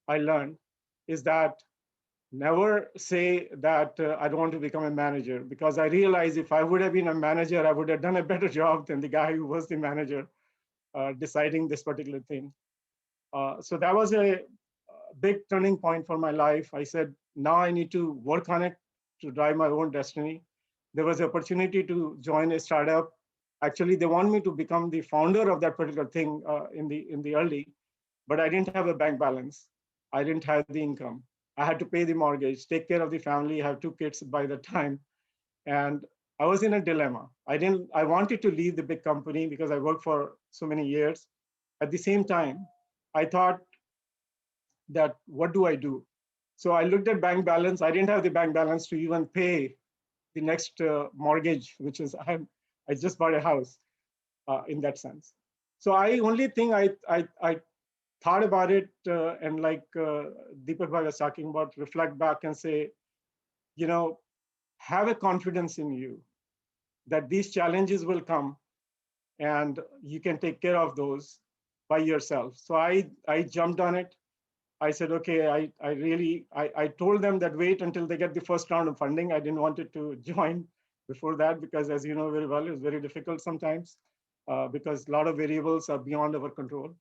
I learned is that never say that I don't want to become a manager, because I realized if I would have been a manager, I would have done a better job than the guy who was the manager deciding this particular thing. So that was a big turning point for my life. I said, now I need to work on it to drive my own destiny. There was an opportunity to join a startup. Actually, they want me to become the founder of that particular thing in the early, but I didn't have a bank balance. I didn't have the income. I had to pay the mortgage, take care of the family, have 2 kids by the time. And I was in a dilemma. I wanted to leave the big company because I worked for so many years. At the same time, I thought that what do I do? So I looked at bank balance. I didn't have the bank balance to even pay the next mortgage, which is I just bought a house in that sense. So only thing I thought about it and like Deepak Bhai was talking about, reflect back and say, have a confidence in you that these challenges will come and you can take care of those by yourself. So I jumped on it. I said, okay, I told them that wait until they get the first round of funding. I didn't want it to join before that because, as you know very well, it's very difficult sometimes because a lot of variables are beyond our control.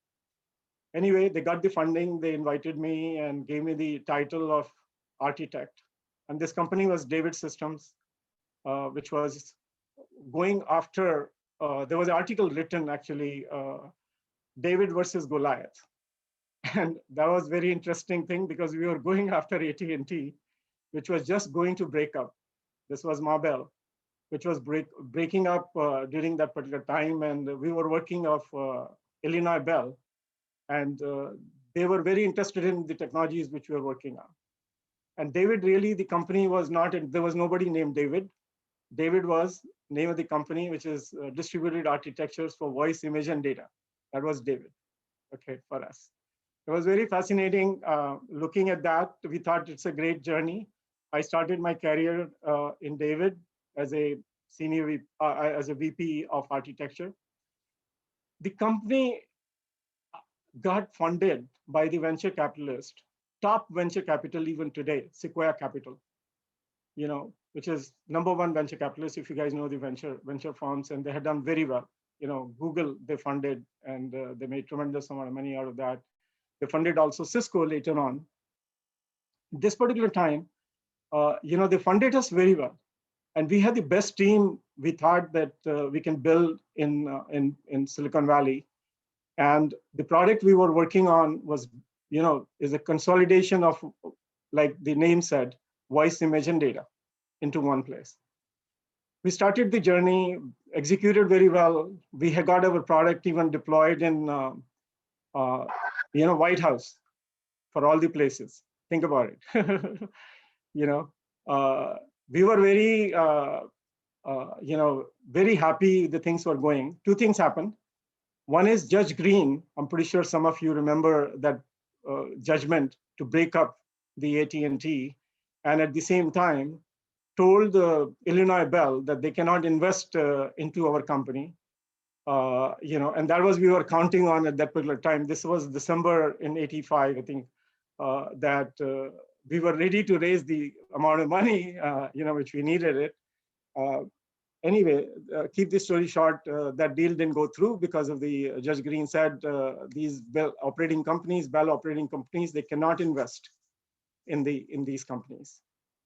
Anyway, they got the funding. They invited me and gave me the title of architect. And this company was David Systems, which was going after there was an article written actually, David versus Goliath. And that was very interesting thing because we were going after AT&T, which was just going to break up. This was Marbell, which was breaking up during that particular time. And we were working off Illinois Bell. And they were very interested in the technologies which we were working on. And David, really, the company was not, there was nobody named David. David was name of the company, which is Distributed Architectures for Voice, Image, and Data. That was David, okay, for us. It was very fascinating looking at that. We thought it's a great journey. I started my career in David as a senior, as a VP of architecture. The company got funded by the venture capitalist, top venture capital even today, Sequoia Capital, you know, which is #1 venture capitalist, if you guys know the venture firms, and they had done very well. You know, Google they funded, and they made tremendous amount of money out of that. They funded also Cisco later on. This particular time, you know, they funded us very well, and we had the best team we thought that we can build in Silicon Valley. And the product we were working on was, you know, is a consolidation of, like the name said, voice, image, and data into one place. We started the journey, executed very well. We had got our product even deployed in, you know, White House for all the places. Think about it. You know, we were very, you know, very happy the things were going. Two things happened. One is Judge Green. I'm pretty sure some of you remember that judgment to break up the AT&T, and at the same time told the Illinois Bell that they cannot invest into our company. You know, and that was, we were counting on at that particular time. This was December in '85, I think, that we were ready to raise the amount of money, you know, which we needed it. Anyway, keep this story short, that deal didn't go through because of the, Judge Green said, these Bell operating companies, they cannot invest in these companies,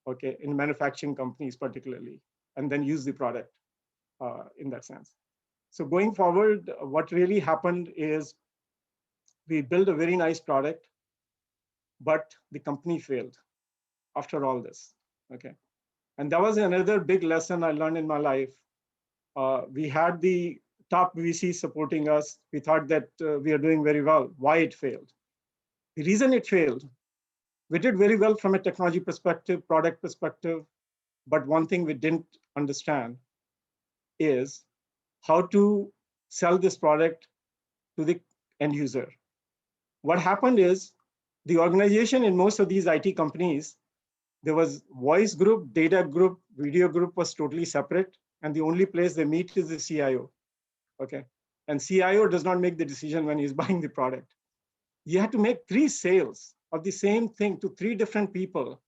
okay, in manufacturing companies particularly, and then use the product in that sense. So going forward, what really happened is we built a very nice product, but the company failed after all this, okay? And that was another big lesson I learned in my life. We had the top VC supporting us. We thought that we are doing very well. Why it failed? The reason it failed, we did very well from a technology perspective, product perspective, but one thing we didn't understand is how to sell this product to the end user. What happened is the organization in most of these IT companies, there was voice group, data group, video group was totally separate. And the only place they meet is the CIO, okay? And CIO does not make the decision when he's buying the product. You have to make 3 sales of the same thing to 3 different people,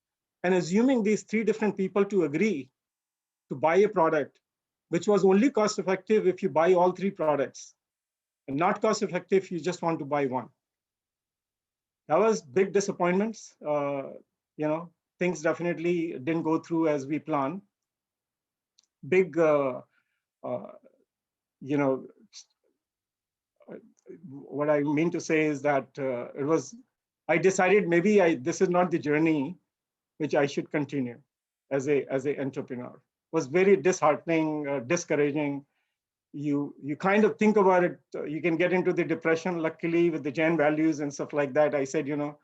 and assuming these 3 different people to agree to buy a product, which was only cost effective if you buy all 3 products, and not cost effective if you just want to buy one. That was big disappointments. You know, things definitely didn't go through as we planned. Big, you know, what I mean to say is that it was, I decided maybe this is not the journey which I should continue as a entrepreneur. It was very disheartening, discouraging. You kind of think about it, you can get into the depression. Luckily, with the Jain values and stuff like that, I said, you know,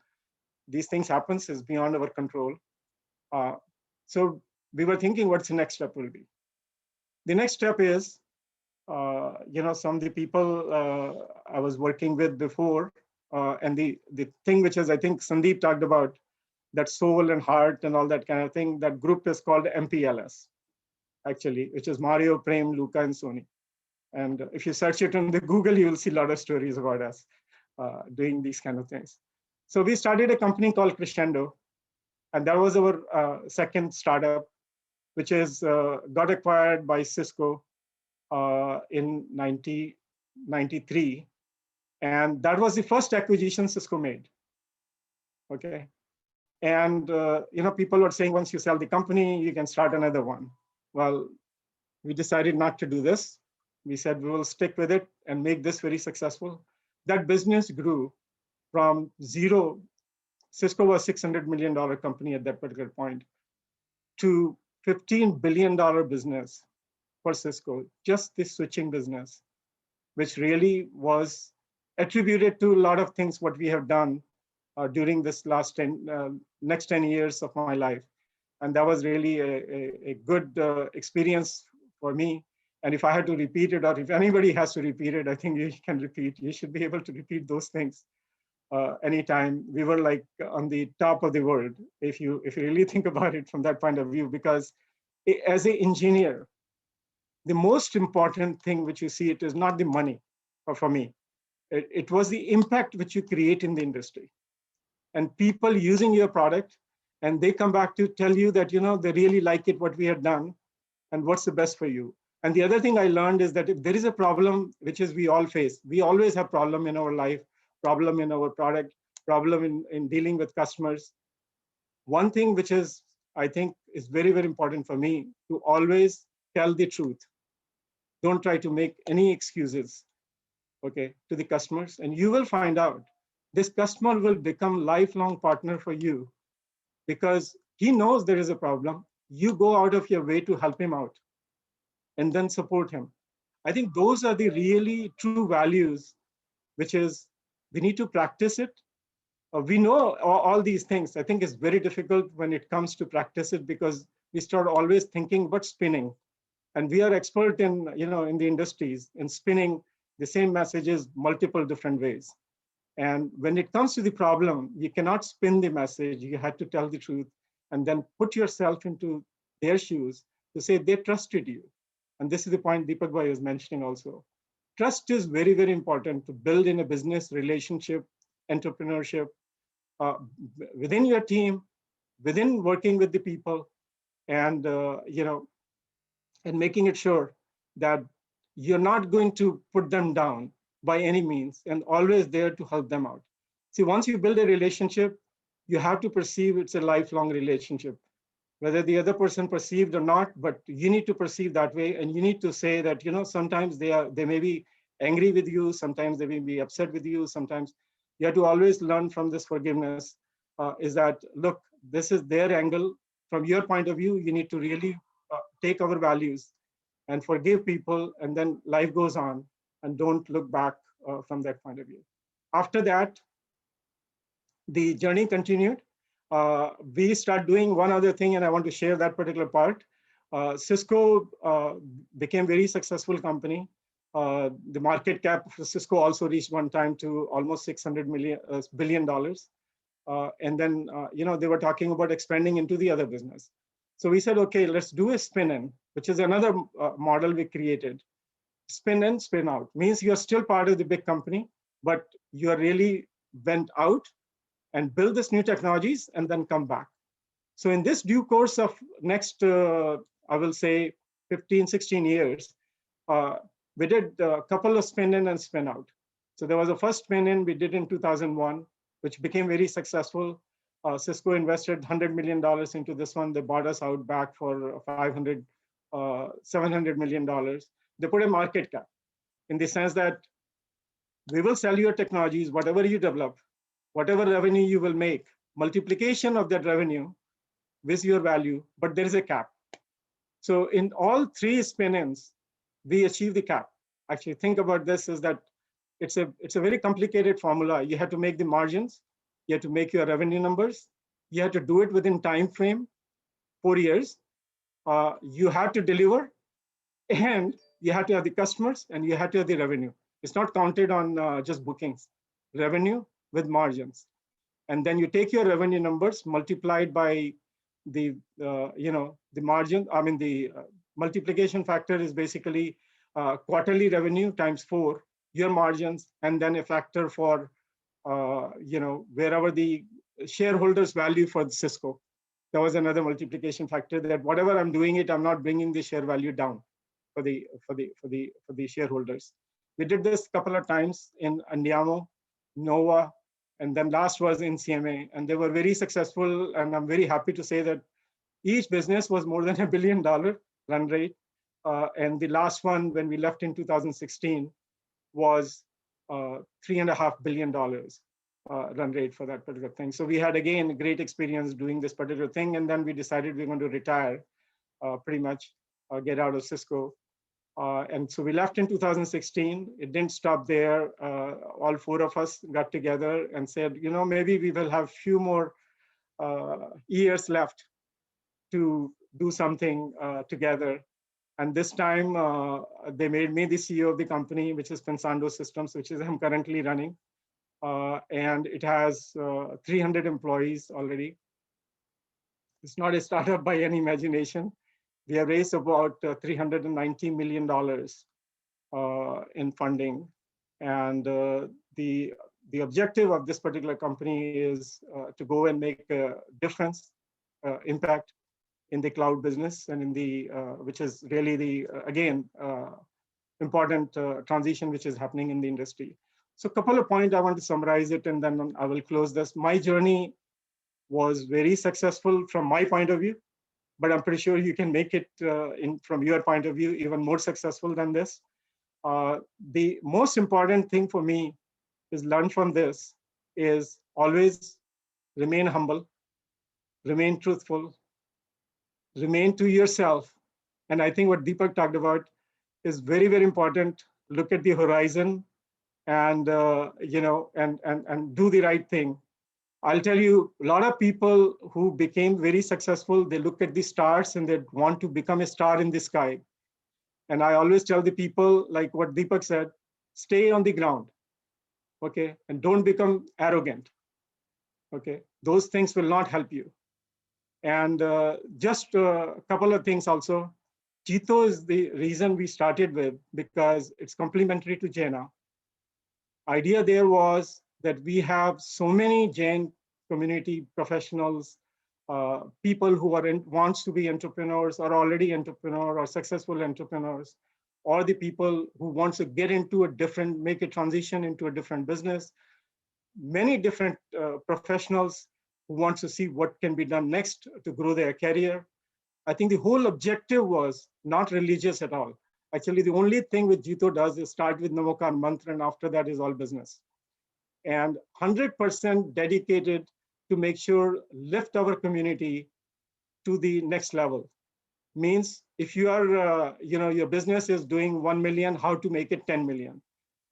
these things happen, is beyond our control. So we were thinking what's the next step will be. The next step is, you know, some of the people I was working with before, and the thing which is, I think Sandeep talked about, that soul and heart and all that kind of thing, that group is called MPLS, actually, which is Mario, Prem, Luca, and Sony. And if you search it on the Google, you will see a lot of stories about us doing these kind of things. So we started a company called Crescendo, and that was our second startup, which is got acquired by Cisco in 1993. And that was the first acquisition Cisco made, okay? And you know, people were saying, once you sell the company, you can start another one. Well, we decided not to do this. We said we will stick with it and make this very successful. That business grew from zero. Cisco was $600 million company at that particular point to $15 billion business for Cisco, just this switching business, which really was attributed to a lot of things what we have done during this next 10 years of my life. And that was really a good experience for me. And if I had to repeat it, or if anybody has to repeat it, I think you can repeat. You should be able to repeat those things anytime. We were like on the top of the world, if you really think about it from that point of view, because as an engineer, the most important thing which you see, it is not the money for me. It was the impact which you create in the industry. And people using your product, and they come back to tell you that, they really like it, what we have done, and what's the best for you. And the other thing I learned is that if there is a problem, which is we all face, we always have problem in our life, problem in our product, problem in dealing with customers. One thing which is, I think, is very, very important for me to always tell the truth. Don't try to make any excuses, okay, to the customers. And you will find out this customer will become lifelong partner for you because he knows there is a problem. You go out of your way to help him out and then support him. I think those are the really true values, which is we need to practice it. We know all these things. I think it's very difficult when it comes to practice it because we start always thinking about spinning. And we are expert in, in the industries in spinning the same messages multiple different ways. And when it comes to the problem, you cannot spin the message. You have to tell the truth and then put yourself into their shoes to say they trusted you. And this is the point Deepak Bhai was mentioning also. Trust is very, very important to build in a business relationship, entrepreneurship, within your team, within working with the people, and and making it sure that you're not going to put them down by any means, and always there to help them out. See, once you build a relationship, you have to perceive it's a lifelong relationship, whether the other person perceived or not, but you need to perceive that way. And you need to say that, sometimes they may be angry with you, sometimes they may be upset with you, sometimes you have to always learn from this forgiveness, is that, look, this is their angle. From your point of view, you need to really take our values and forgive people, and then life goes on, and don't look back from that point of view. After that, the journey continued. We start doing one other thing, and I want to share that particular part. Cisco became very successful company. The market cap for Cisco also reached one time to almost $600 billion. And then, they were talking about expanding into the other business. So we said, okay, let's do a spin-in, which is another model we created. Spin in, spin out means you're still part of the big company, but you are really went out and build this new technologies and then come back. So in this due course of next, I will say 15, 16 years, we did a couple of spin in and spin out. So there was a first spin in we did in 2001, which became very successful. Cisco invested $100 million into this one. They bought us out back for $700 million. They put a market cap in the sense that we will sell your technologies, whatever you develop, whatever revenue you will make, multiplication of that revenue with your value, but there is a cap. So in all three spin-ins, we achieve the cap. Actually, think about this is that it's a very complicated formula. You have to make the margins, you have to make your revenue numbers, you have to do it within time frame, 4 years. You have to deliver, and you have to have the customers, and you have to have the revenue. It's not counted on just bookings, revenue with margins. And then you take your revenue numbers multiplied by the the margin. I mean, the multiplication factor is basically quarterly revenue times 4, your margins, and then a factor for wherever the shareholders value for Cisco. There was another multiplication factor that whatever I'm doing it, I'm not bringing the share value down for the shareholders. We did this a couple of times in Andiamo, Nova, and then last was in CMA, and they were very successful. And I'm very happy to say that each business was more than $1 billion run rate. And the last one, when we left in 2016, was $3.5 billion run rate for that particular thing. So we had, again, a great experience doing this particular thing. And then we decided we're going to retire, pretty much, get out of Cisco. And so we left in 2016. It didn't stop there. All four of us got together and said, maybe we will have few more years left to do something together. And this time, they made me the CEO of the company, which is Pensando Systems, which is I'm currently running. And it has 300 employees already. It's not a startup by any imagination. We have raised about $390 million in funding. And the objective of this particular company is to go and make a difference, impact in the cloud business, and in the which is really the again important transition which is happening in the industry. So a couple of points I want to summarize it, and then I will close this. My journey was very successful from my point of view, but I'm pretty sure you can make it from your point of view even more successful than this. The most important thing for me is learn from this is always remain humble, remain truthful, remain to yourself. And I think what Deepak talked about is very, very important. Look at the horizon and, and do the right thing. I'll tell you, a lot of people who became very successful, they look at the stars and they want to become a star in the sky. And I always tell the people, like what Deepak said, stay on the ground, okay? And don't become arrogant, okay? Those things will not help you. And just a couple of things also. JITO is the reason we started with, because it's complementary to JENA. Idea there was that we have so many Jain community professionals, people who wants to be entrepreneurs or already entrepreneur or successful entrepreneurs, or the people who wants to get into make a transition into a different business. Many different professionals who wants to see what can be done next to grow their career. I think the whole objective was not religious at all. Actually, the only thing which JITO does is start with Namaskar mantra, and after that is all business. And 100% dedicated to make sure lift our community to the next level. Means if you are, your business is doing 1 million, how to make it 10 million.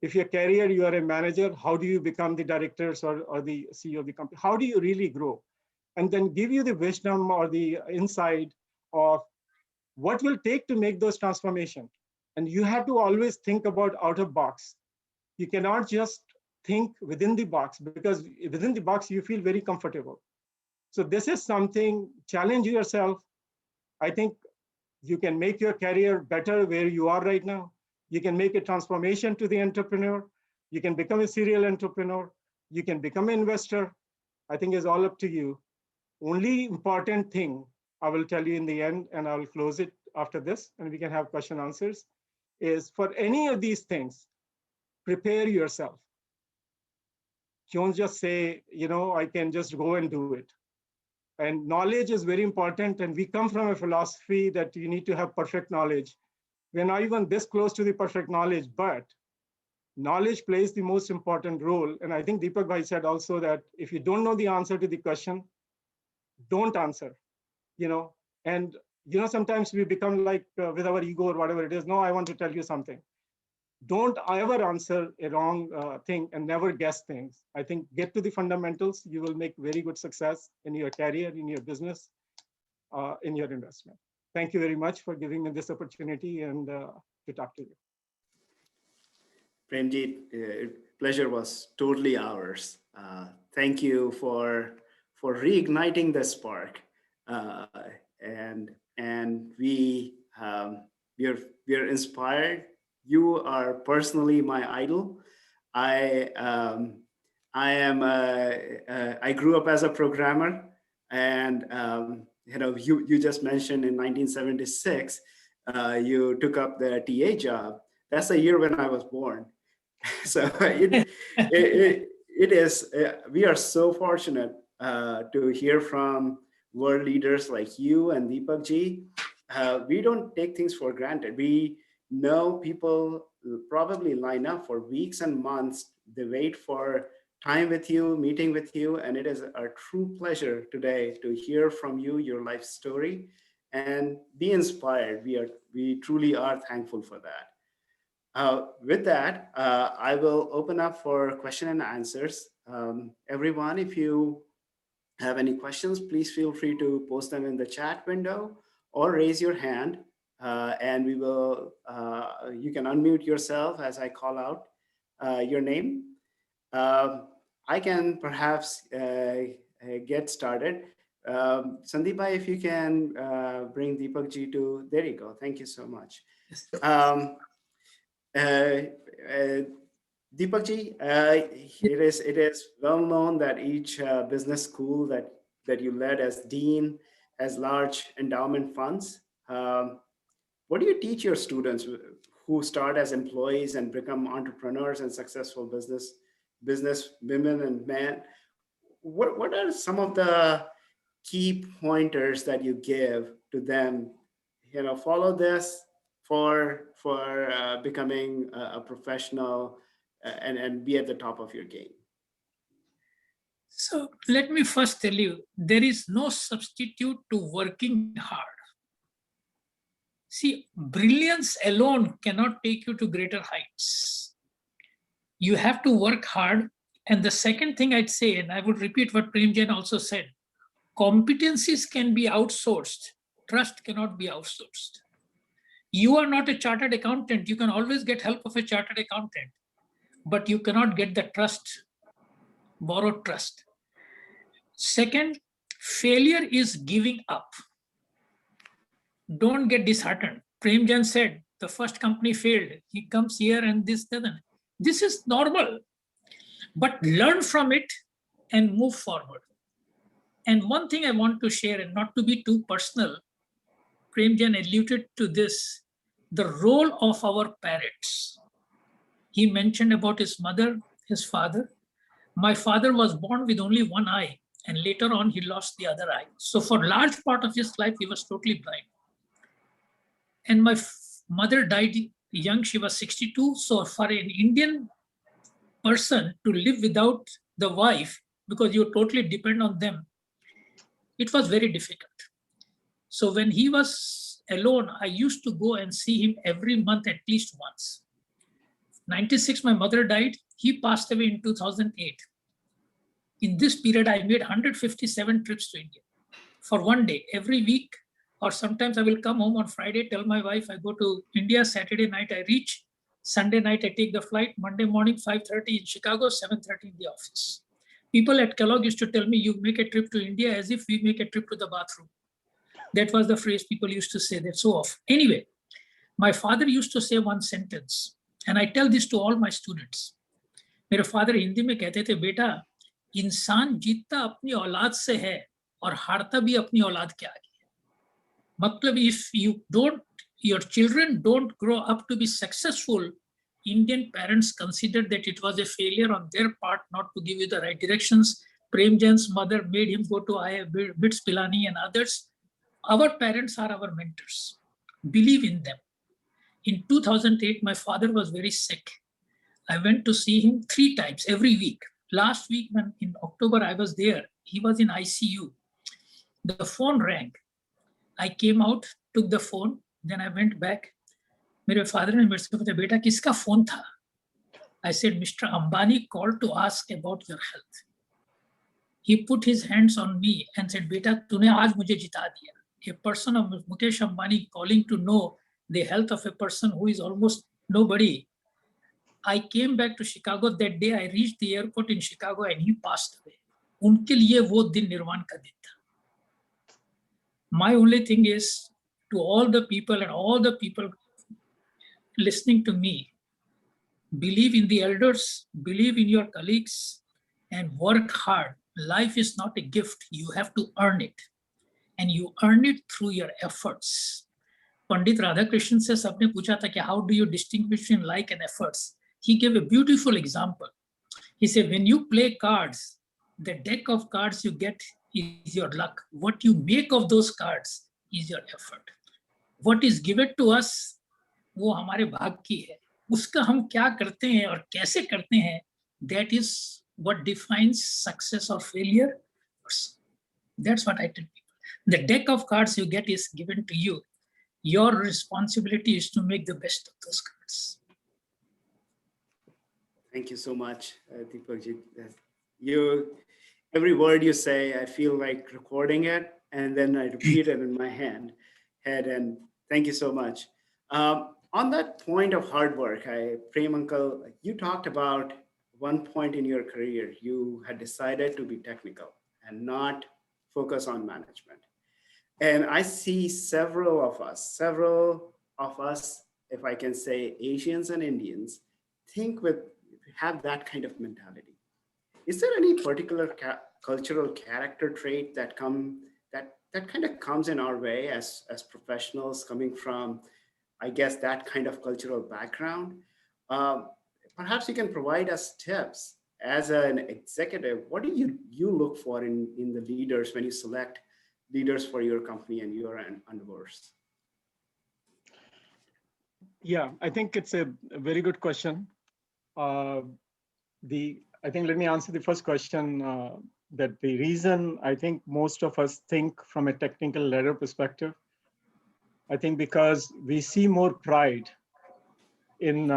If your career, you are a manager, how do you become the directors or the CEO of the company? How do you really grow? And then give you the wisdom or the insight of what will take to make those transformations. And you have to always think about out of box. You cannot just think within the box, because within the box, you feel very comfortable. So this is something, challenge yourself. I think you can make your career better where you are right now. You can make a transformation to the entrepreneur. You can become a serial entrepreneur. You can become an investor. I think it's all up to you. Only important thing I will tell you in the end, and I'll close it after this, and we can have question answers, is for any of these things, prepare yourself. Don't just say, I can just go and do it. And knowledge is very important. And we come from a philosophy that you need to have perfect knowledge. We're not even this close to the perfect knowledge, but knowledge plays the most important role. And I think Deepak Bhai said also that if you don't know the answer to the question, don't answer, and sometimes we become like with our ego or whatever it is. No, I want to tell you something. Don't ever answer a wrong thing and never guess things. I think get to the fundamentals. You will make very good success in your career, in your business, in your investment. Thank you very much for giving me this opportunity and to talk to you. Premjit, pleasure was totally ours. Thank you for reigniting the spark, and we are inspired. You are personally my idol. I grew up as a programmer, and you just mentioned in 1976 you took up the TA job. That's the year when I was born. So it is. We are so fortunate to hear from world leaders like you and Deepak ji. we don't take things for granted. We know people probably line up for weeks and months. They wait for time with you, meeting with you, and it is a true pleasure today to hear from you, your life story, and be inspired. We truly are thankful for that. With that, I will open up for question and answers. Everyone, if you have any questions, please feel free to post them in the chat window or raise your hand, and we will. You can unmute yourself as I call out your name. I can perhaps get started. Sandeepa, if you can bring Deepak ji to, there you go. Thank you so much. Deepak ji, it is well known that each business school that you led as dean has large endowment funds. What do you teach your students who start as employees and become entrepreneurs and successful business women and men? What are some of the key pointers that you give to them? You know, follow this for becoming a professional and be at the top of your game. So let me first tell you, there is no substitute to working hard. See, brilliance alone cannot take you to greater heights. You have to work hard. And the second thing I'd say, and I would repeat what Prem Jain also said, competencies can be outsourced. Trust cannot be outsourced. You are not a chartered accountant. You can always get help of a chartered accountant, but you cannot get the trust, borrowed trust. Second, failure is giving up. Don't get disheartened. Prem Jain said, the first company failed. He comes here and this doesn't. This is normal, but learn from it and move forward. And one thing I want to share, and not to be too personal, Prem Jain alluded to this, the role of our parents. He mentioned about his mother, his father. My father was born with only one eye, and later on he lost the other eye. So for a large part of his life, he was totally blind. And my mother died young, she was 62. So for an Indian person to live without the wife, because you totally depend on them, it was very difficult. So when he was alone, I used to go and see him every month at least once. 96, my mother died. He passed away in 2008. In this period, I made 157 trips to India for one day, every week. Or sometimes I will come home on Friday, tell my wife I go to India, Saturday night I reach, Sunday night I take the flight, Monday morning 5:30 in Chicago, 7:30 in the office. People at Kellogg used to tell me, you make a trip to India as if we make a trip to the bathroom. That was the phrase people used to say that so often. Anyway, my father used to say one sentence, and I tell this to all my students. मेरे father Hindi में कहते थे, बेटा, इंसान जीतता अपनी औलाद से है और हारता भी अपनी औलाद के आगे. मतलब, if your children don't grow up to be successful, Indian parents considered that it was a failure on their part not to give you the right directions. Prem Jain's mother made him go to BITS Pilani and others. Our parents are our mentors. Believe in them. In 2008, my father was very sick. I went to see him 3 times every week. Last week, when in October I was there, he was in ICU. The phone rang. I came out, took the phone, then I went back. मेरे father ने मेरे से पूछा, बेटा किसका phone था? I said, Mr. Ambani called to ask about your health. He put his hands on me and said, बेटा तूने आज मुझे जिता दिया. A person of Mukesh Ambani calling to know the health of a person who is almost nobody. I came back to Chicago that day. I reached the airport in Chicago and he passed away. उनके लिए वो दिन निर्वाण का दिन था. My only thing is to all the people and all the people listening to me, believe in the elders, believe in your colleagues, and work hard. Life is not a gift. You have to earn it. And you earn it through your efforts. Pandit Radhakrishnan से सबने पूछा था कि how do you distinguish between like and efforts? He gave a beautiful example. He said, when you play cards, the deck of cards you get is your luck. What you make of those cards is your effort. what is given to us वो हमारे भाग की है, उसका हम क्या करते हैं और कैसे करते हैं, that is what defines success or failure. That's what I tell people. The deck of cards you get is given to you. Your responsibility is to make the best of those cards. Thank you so much, Deepakji. Every word you say, I feel like recording it, and then I repeat it in my head. And thank you so much. On that point of hard work, Prem Uncle, you talked about one point in your career, you had decided to be technical and not focus on management. And I see several of us, if I can say Asians and Indians, have that kind of mentality. Is there any particular cultural character trait that kind of comes in our way as professionals coming from, I guess, that kind of cultural background? Perhaps you can provide us tips as an executive. What do you look for in the leaders when you select leaders for your company and your endeavors? Yeah, I think it's a very good question. I think let me answer the first question, that the reason I think most of us think from a technical ladder perspective, I think because we see more pride in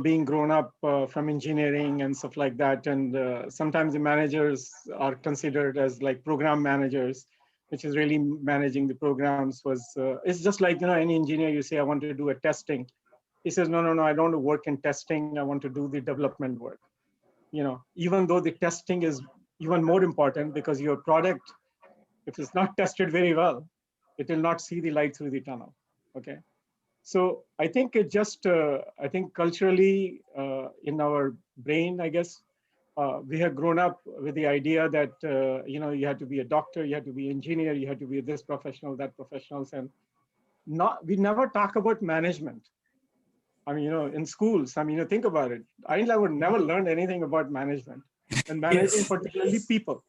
being grown up from engineering and stuff like that, and sometimes the managers are considered as like program managers, which is really managing the programs. It's just like any engineer, you say I want to do a testing, he says no, I don't want to work in testing, I want to do the development work. Even though the testing is even more important, because your product, if it's not tested very well, it will not see the light through the tunnel. Okay. So I think it just, I think culturally in our brain, I guess, we have grown up with the idea that, you have to be a doctor, you have to be an engineer, you have to be this professional, that professionals, and we never talk about management. I mean, in schools, I mean, think about it. I never learned anything about management, and managing particularly people.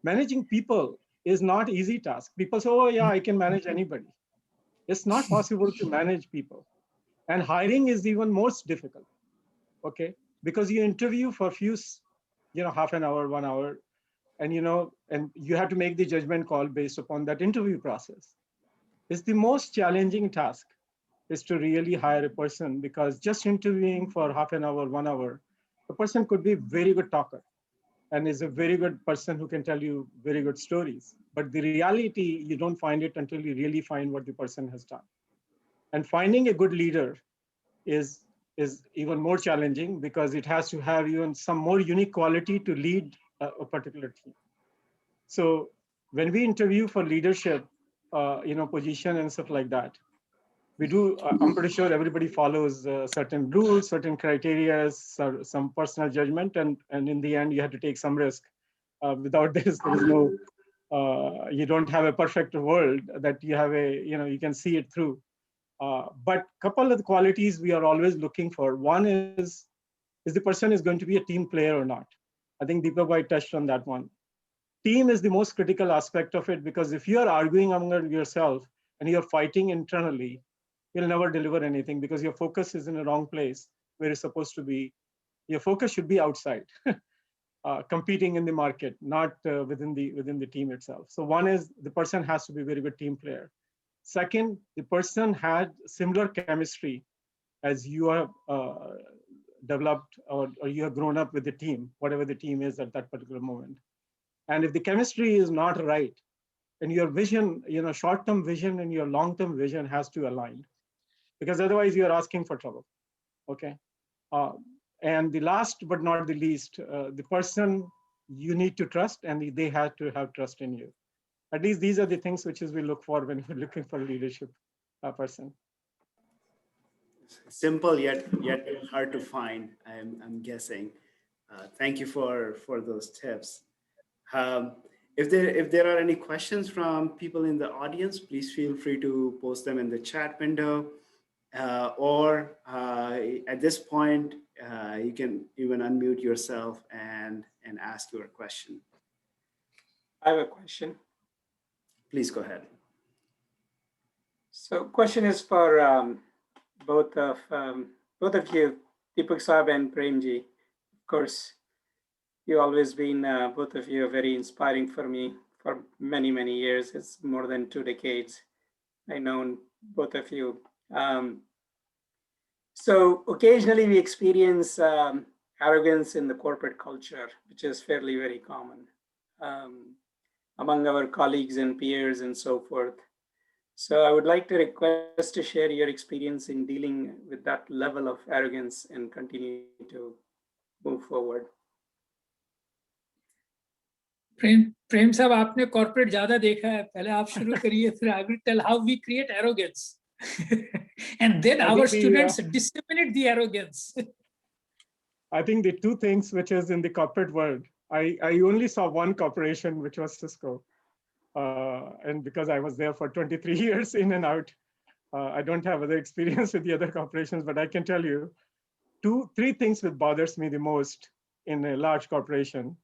Managing people is not easy task. People say, oh yeah, I can manage anybody. It's not possible to manage people. And hiring is even most difficult, okay? Because you interview for few, half an hour, 1 hour, and you have to make the judgment call based upon that interview process. It's the most challenging task, is to really hire a person, because just interviewing for half an hour, 1 hour, the person could be a very good talker and is a very good person who can tell you very good stories. But the reality, you don't find it until you really find what the person has done. And finding a good leader is even more challenging, because it has to have even some more unique quality to lead a particular team. So when we interview for leadership, position and stuff like that, we do, I'm pretty sure everybody follows certain rules, certain criteria, some personal judgment, and in the end, you have to take some risk. Without this, there is no, you don't have a perfect world that you have you can see it through. But couple of the qualities we are always looking for. One is the person is going to be a team player or not? I think Deepak Bhai touched on that one. Team is the most critical aspect of it, because if you are arguing among yourself and you're fighting internally, you'll never deliver anything, because your focus is in the wrong place where it's supposed to be. Your focus should be outside, competing in the market, not within the team itself. So one is the person has to be a very good team player. Second, the person had similar chemistry as you have developed or you have grown up with the team, whatever the team is at that particular moment. And if the chemistry is not right, and your vision, short-term vision and your long-term vision has to align, because otherwise you're asking for trouble, okay? And the last but not the least, the person you need to trust, and they have to have trust in you. At least these are the things which is we look for when we're looking for a leadership person. Simple yet hard to find, I'm guessing. Thank you for those tips. If there are any questions from people in the audience, please feel free to post them in the chat window, or at this point, you can even unmute yourself and ask your question. I have a question. Please go ahead. So question is for both of you, Deepak Saab and Premji. Of course, you always been, both of you are very inspiring for me for many, many years. It's more than 2 decades. I've known both of you. So occasionally we experience arrogance in the corporate culture, which is fairly very common among our colleagues and peers and so forth. So I would like to request to share your experience in dealing with that level of arrogance and continue to move forward. प्रेम साहब, आपने corporate ज्यादा देखा है, पहले आप शुरू करिए, फिर I will tell how we create arrogance. And then our students disseminate the arrogance. I think the two things which is in the corporate world, I only saw one corporation, which was Cisco. And because I was there for 23 years in and out, I don't have other experience with the other corporations, but I can tell you three things that bothers me the most in a large corporation.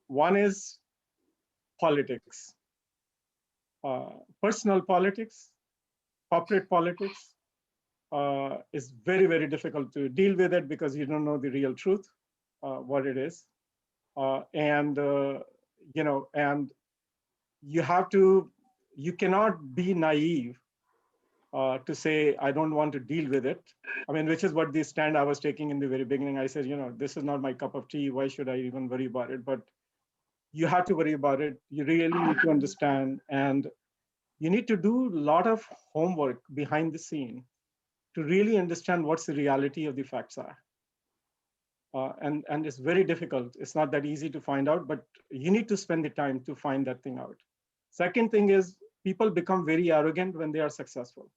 One is politics, personal politics, corporate politics is very, very difficult to deal with it because you don't know the real truth, what it is. And you cannot be naive to say, I don't want to deal with it. I mean, which is what the stand I was taking in the very beginning. I said, this is not my cup of tea. Why should I even worry about it? But you have to worry about it. You really need to understand. And you need to do a lot of homework behind the scene to really understand what's the reality of the facts are. And it's very difficult. It's not that easy to find out, but you need to spend the time to find that thing out. Second thing is people become very arrogant when they are successful.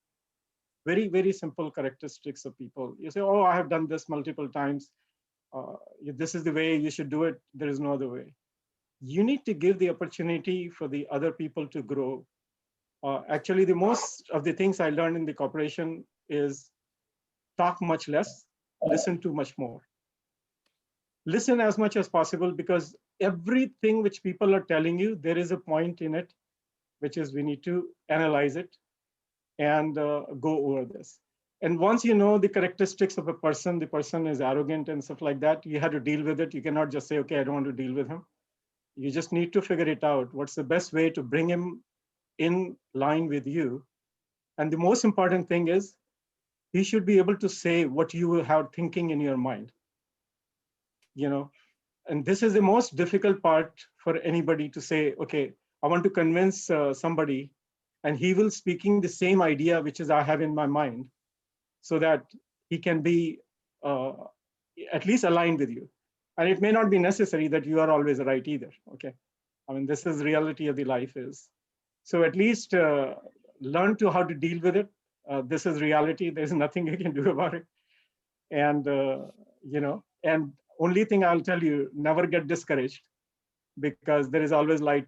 Very, very simple characteristics of people. You say, oh, I have done this multiple times. This is the way you should do it. There is no other way. You need to give the opportunity for the other people to grow. Actually, the most of the things I learned in the corporation is talk much less, listen to much more. Listen as much as possible because everything which people are telling you, there is a point in it, which is we need to analyze it and go over this. And once you know the characteristics of a person, the person is arrogant and stuff like that, you have to deal with it. You cannot just say, okay, I don't want to deal with him. You just need to figure it out. What's the best way to bring him in line with you? And the most important thing is he should be able to say what you have thinking in your mind. And this is the most difficult part for anybody to say, okay, I want to convince somebody and he will speaking the same idea, which is I have in my mind, so that he can be at least aligned with you. And it may not be necessary that you are always right either, okay? I mean, this is reality of the life is. So at least learn to how to deal with it. This is reality, there's nothing you can do about it. And, and only thing I'll tell you, never get discouraged because there is always light,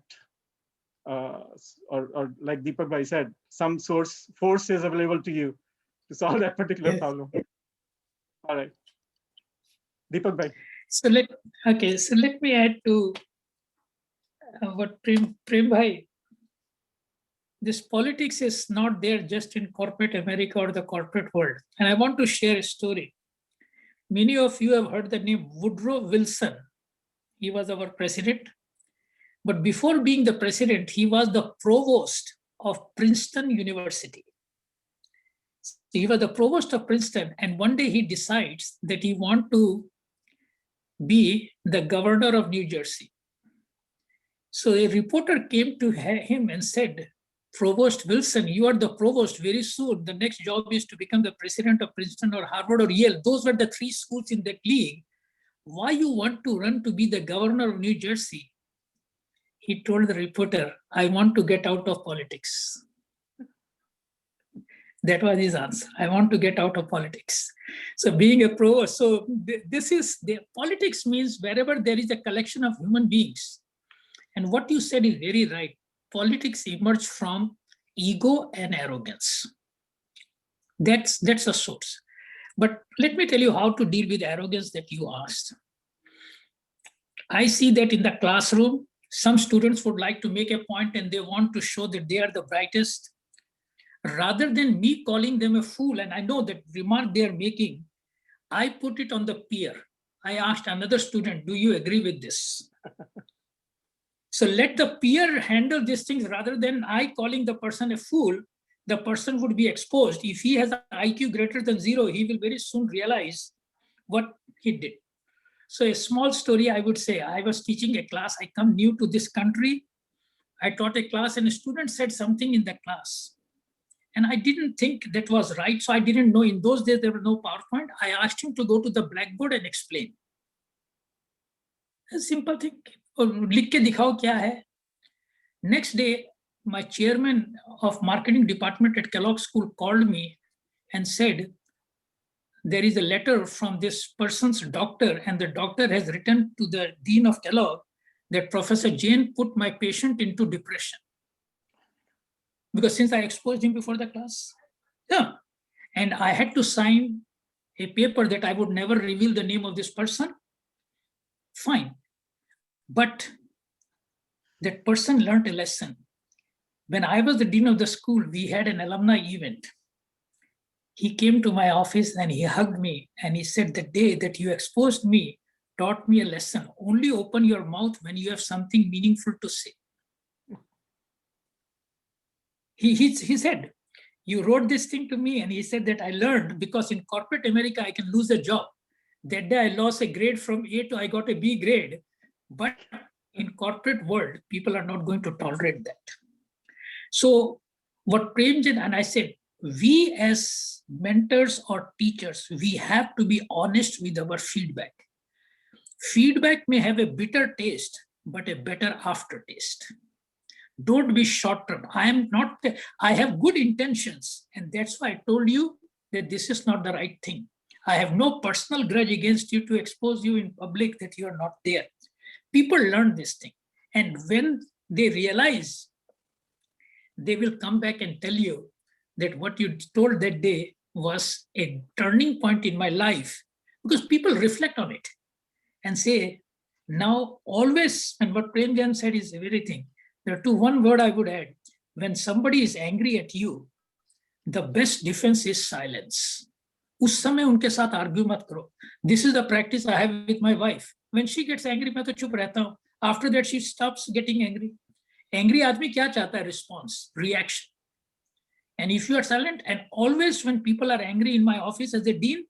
or like Deepak Bhai said, some force is available to you to solve that particular problem. All right, Deepak Bhai. So let me add to what Prem Bhai. This politics is not there just in corporate America or the corporate world. And I want to share a story. Many of you have heard the name Woodrow Wilson. He was our president. But before being the president, he was the provost of Princeton University. He was the provost of Princeton. And one day he decides that he wants to be the governor of New Jersey. So a reporter came to him and said, Provost Wilson, you are the provost. Very soon, the next job is to become the president of Princeton or Harvard or Yale. Those were the three schools in that league. Why you want to run to be the governor of New Jersey? He told the reporter, I want to get out of politics. That was his answer. I want to get out of politics. So being a provost, so this is, the politics means wherever there is a collection of human beings. And what you said is very right. Politics emerge from ego and arrogance. That's a source. But let me tell you how to deal with arrogance that you asked. I see that in the classroom, some students would like to make a point and they want to show that they are the brightest. Rather than me calling them a fool, and I know that remark they are making, I put it on the peer. I asked another student, do you agree with this? So let the peer handle these things rather than I calling the person a fool. The person would be exposed. If he has an IQ greater than 0, he will very soon realize what he did. So a small story, I would say, I was teaching a class. I come new to this country. I taught a class and a student said something in the class. And I didn't think that was right. So I didn't know. In those days, there was no PowerPoint. I asked him to go to the blackboard and explain. A simple thing. लिख के दिखाओ क्या है. Next day, my chairman of marketing department at Kellogg School called me and said, there is a letter from this person's doctor, and the doctor has written to the dean of Kellogg that Professor Jain put my patient into depression. Because since I exposed him before the class, yeah, and I had to sign a paper that I would never reveal the name of this person. Fine. But that person learned a lesson. When I was the dean of the school, we had an alumni event. He came to my office and he hugged me and he said, the day that you exposed me taught me a lesson. Only open your mouth when you have something meaningful to say. He said, you wrote this thing to me, and he said that I learned because in corporate America, I can lose a job. That day I lost a grade from A to I got a B grade. But in corporate world, people are not going to tolerate that. So what Premchand and I said, we as mentors or teachers, we have to be honest with our feedback. Feedback may have a bitter taste, but a better aftertaste. Don't be short-term. I have good intentions, and that's why I told you that this is not the right thing. I have no personal grudge against you to expose you in public that you are not there. People learn this thing, and when they realize, they will come back and tell you that what you told that day was a turning point in my life, because people reflect on it and say, now always, and what Premchand said is everything. There are one word I would add. When somebody is angry at you, the best defense is silence. उस समय उनके साथ argue मत करो. This is the practice I have with my wife. When she gets angry, मैं तो चुप रहता हूँ. After that, she stops getting angry. Angry आदमी क्या चाहता है? Response, reaction. And if you are silent, and always when people are angry in my office as a dean,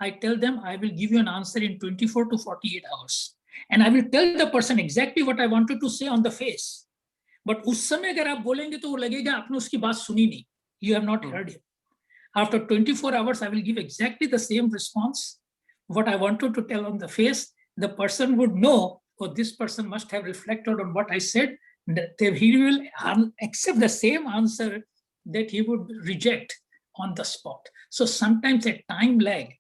I tell them I will give you an answer in 24 to 48 hours. And I will tell the person exactly what I wanted to say on the face. But उस समय अगर आप बोलेंगे तो वो लगेगा आपने उसकी बात सुनी नहीं. You have not heard him. After 24 hours, I will give exactly the same response. What I wanted to tell on the face, the person would know, oh, this person must have reflected on what I said. That he will accept the same answer that he would reject on the spot. So sometimes a time lag,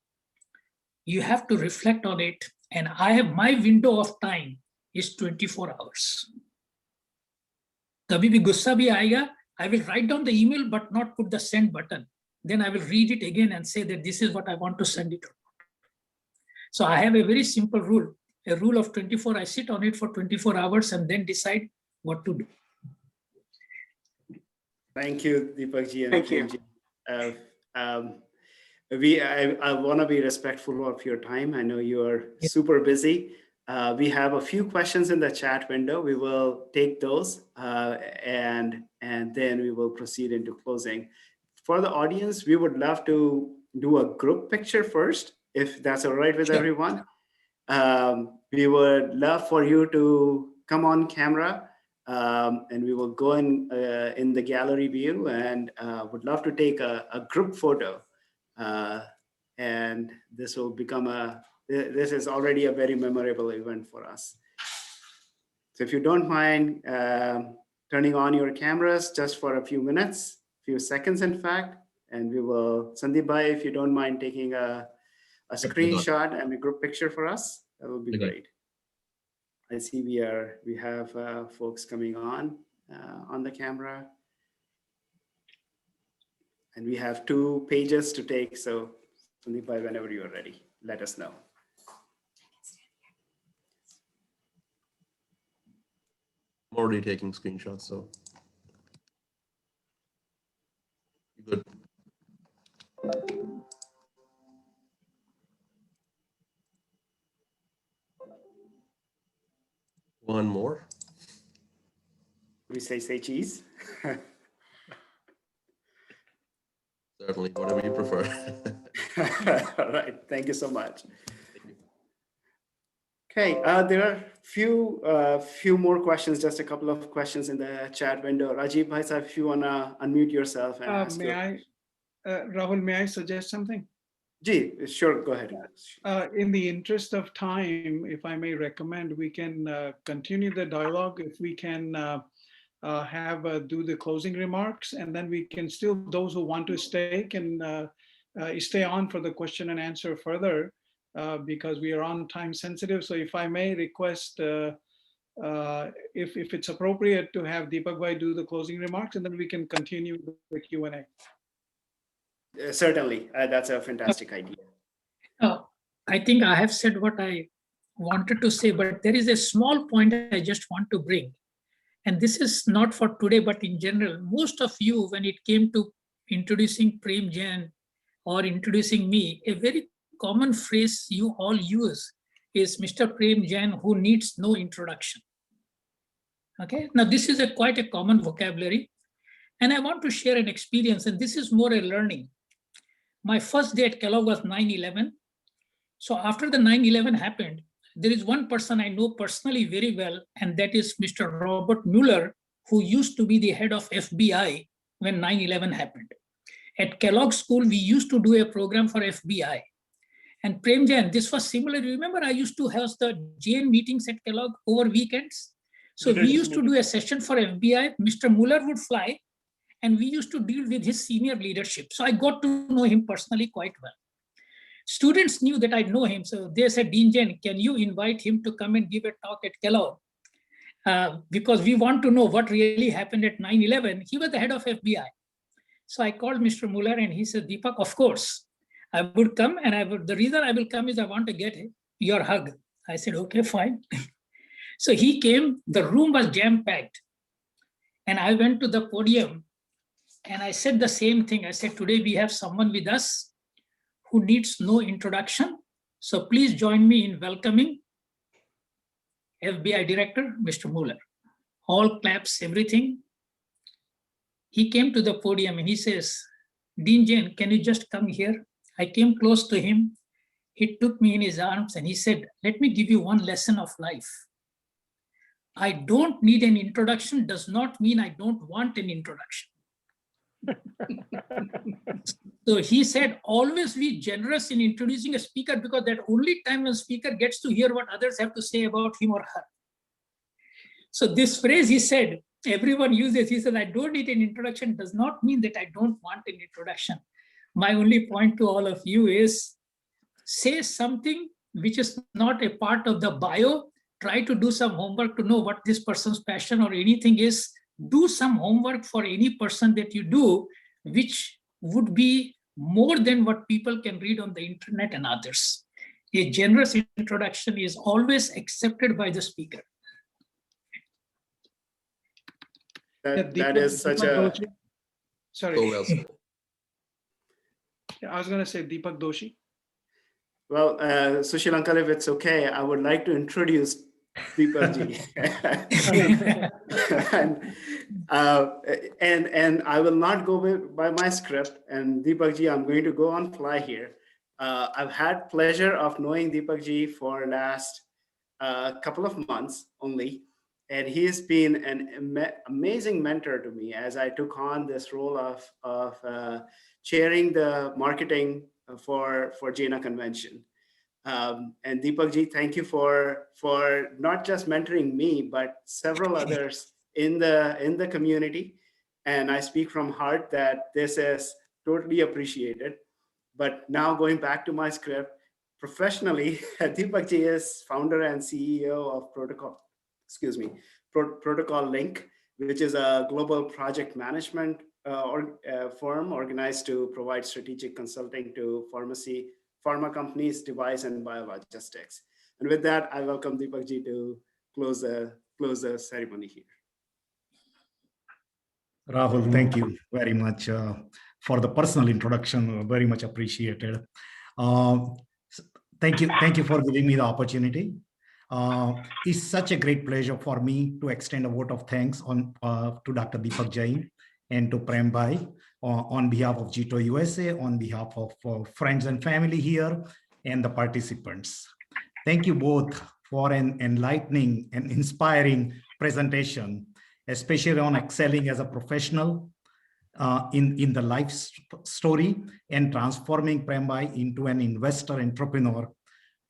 you have to reflect on it. And I have my window of time is 24 hours. कभी भी गुस्सा भी आएगा, I will write down the email but not put the send button. Then I will read it again and say that this is what I want to send it. So I have a very simple rule, a rule of 24. I sit on it for 24 hours and then decide what to do. Thank you, Deepak ji. Thank you. I want to be respectful of your time. I know you are super busy. We have a few questions in the chat window. We will take those and then we will proceed into closing. For the audience, we would love to do a group picture first, if that's all right with everyone. We would love for you to come on camera and we will go in the gallery view and would love to take a group photo. And this will become this is already a very memorable event for us. So if you don't mind turning on your cameras just for a few minutes, few seconds in fact, and we will, Sandeep bhai, if you don't mind taking a screenshot and a group picture for us, that would be great. I see we have folks coming on the camera. And we have 2 pages to take. So Sandeep bhai, whenever you are ready, let us know. I'm already taking screenshots, so Good. One more. We say cheese. Certainly, whatever you prefer. All right, thank you so much. Okay, there are few more questions, just a couple of questions in the chat window. Rajiv Bhai Sahib, if you wanna unmute yourself and ask May I, Rahul, may I suggest something? Ji, sure, go ahead. In the interest of time, if I may recommend, we can continue the dialogue. If we can do the closing remarks, and then we can still, those who want to stay can stay on for the question and answer further, because we are on time sensitive. So if I may request, if it's appropriate, to have Deepak Bhai do the closing remarks, and then we can continue the Q&A. Certainly, that's a fantastic idea. I think I have said what I wanted to say, but there is a small point I just want to bring. And this is not for today, but in general. Most of you, when it came to introducing Prem Jain or introducing me, a very common phrase you all use is Mr. Prem Jain, who needs no introduction. Okay, now this is quite a common vocabulary. And I want to share an experience, and this is more a learning. My first day at Kellogg was 9/11. So after the 9/11 happened, there is one person I know personally very well, and that is Mr. Robert Mueller, who used to be the head of FBI when 9/11 happened. At Kellogg School, we used to do a program for FBI. And Prem Jain, this was similar. Remember, I used to host the Jain meetings at Kellogg over weekends. So we used to do a session for FBI. Mr. Mueller would fly, and we used to deal with his senior leadership. So I got to know him personally quite well. Students knew that I know him. So they said, Dean Jain, can you invite him to come and give a talk at Kellogg? Because we want to know what really happened at 9/11. He was the head of FBI. So I called Mr. Mueller and he said, Deepak, of course, I would come, and the reason I will come is I want to get your hug. I said, okay, fine. So he came, the room was jam-packed. And I went to the podium and I said the same thing. I said, today we have someone with us who needs no introduction. So please join me in welcoming FBI Director, Mr. Mueller. All claps, everything. He came to the podium and he says, Dean Jain, can you just come here? I came close to him. He took me in his arms and he said, let me give you one lesson of life. I don't need an introduction does not mean I don't want an introduction. So he said, always be generous in introducing a speaker, because that only time when speaker gets to hear what others have to say about him or her. So this phrase he said, everyone uses, he said, I don't need an introduction does not mean that I don't want an introduction. My only point to all of you is, say something which is not a part of the bio. Try to do some homework to know what this person's passion or anything is. Do some homework for any person that you do, which would be more than what people can read on the internet and others. A generous introduction is always accepted by the speaker. That is such a... Sorry. So well said. I was going to say Deepak Doshi. Well, Sushil Uncle, if it's okay, I would like to introduce Deepak ji. and I will not go by my script. And Deepak ji, I'm going to go on fly here. I've had pleasure of knowing Deepak ji for last couple of months only. And he has been an amazing mentor to me as I took on this role of chairing the marketing for JINA convention. And Deepak ji, thank you for not just mentoring me, but several others in the community. And I speak from heart that this is totally appreciated. But now going back to my script, professionally, Deepak ji is founder and CEO of Protocol Link, which is a global project management firm organized to provide strategic consulting to pharma companies, device and biologistics. And with that, I welcome Deepak ji to close the ceremony here. Rahul, thank you very much. for the personal introduction. Very much appreciated. Thank you for giving me the opportunity. It's such a great pleasure for me to extend a vote of thanks to Dr. Deepak Jain and to Prem Bhai on behalf of JITO USA, on behalf of friends and family here and the participants. Thank you both for an enlightening and inspiring presentation, especially on excelling as a professional in the life story and transforming Prem Bhai into an investor entrepreneur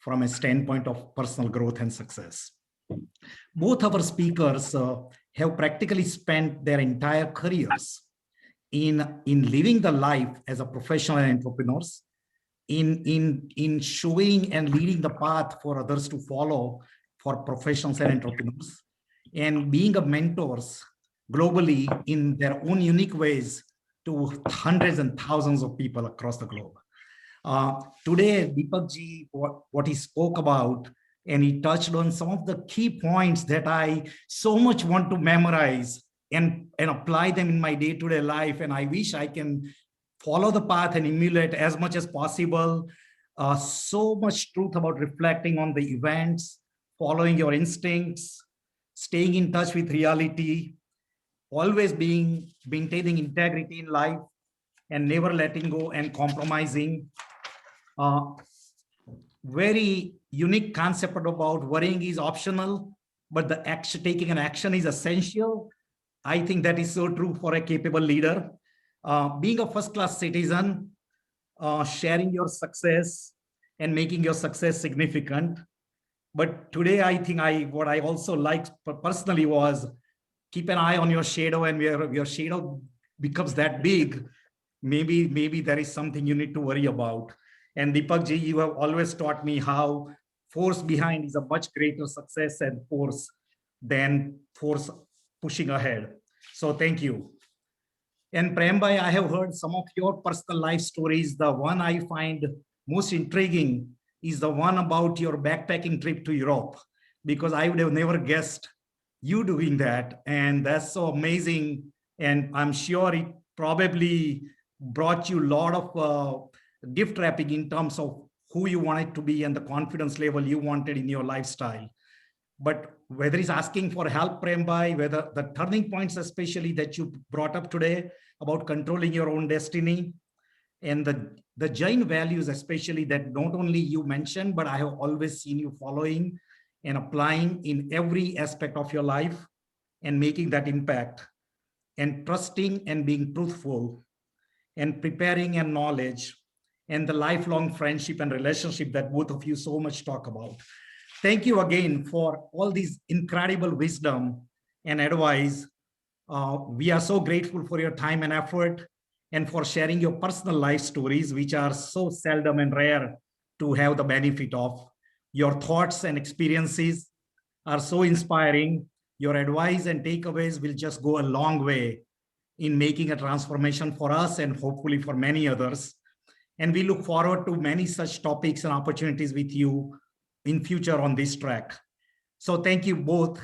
from a standpoint of personal growth and success. Both our speakers have practically spent their entire careers in living the life as a professional and entrepreneurs, in showing and leading the path for others to follow for professionals and entrepreneurs, and being a mentors globally in their own unique ways to hundreds and thousands of people across the globe. Today, Deepak ji, what he spoke about, and he touched on some of the key points that I so much want to memorize and apply them in my day-to-day life. And I wish I can follow the path and emulate as much as possible. So much truth about reflecting on the events, following your instincts, staying in touch with reality, always maintaining integrity in life, and never letting go and compromising. Very unique concept about worrying is optional, but the taking an action is essential. I think that is so true for a capable leader. Being a first-class citizen, sharing your success and making your success significant. But today, I think what I also liked personally was keep an eye on your shadow, and where your shadow becomes that big, maybe there is something you need to worry about. And Deepak ji, you have always taught me how force behind is a much greater success and force than force pushing ahead. So thank you. And Prem Bhai, I have heard some of your personal life stories. The one I find most intriguing is the one about your backpacking trip to Europe, because I would have never guessed you doing that. And that's so amazing. And I'm sure it probably brought you a lot of gift wrapping in terms of who you wanted to be and the confidence level you wanted in your lifestyle. But whether it's asking for help, Prem Bhai, whether the turning points, especially that you brought up today about controlling your own destiny, and the Jain values, especially that not only you mentioned, but I have always seen you following and applying in every aspect of your life and making that impact, and trusting and being truthful and preparing and knowledge, and the lifelong friendship and relationship that both of you so much talk about. Thank you again for all these incredible wisdom and advice. We are so grateful for your time and effort, and for sharing your personal life stories, which are so seldom and rare to have the benefit of. Your thoughts and experiences are so inspiring. Your advice and takeaways will just go a long way in making a transformation for us and hopefully for many others. And we look forward to many such topics and opportunities with you in future on this track. So thank you both.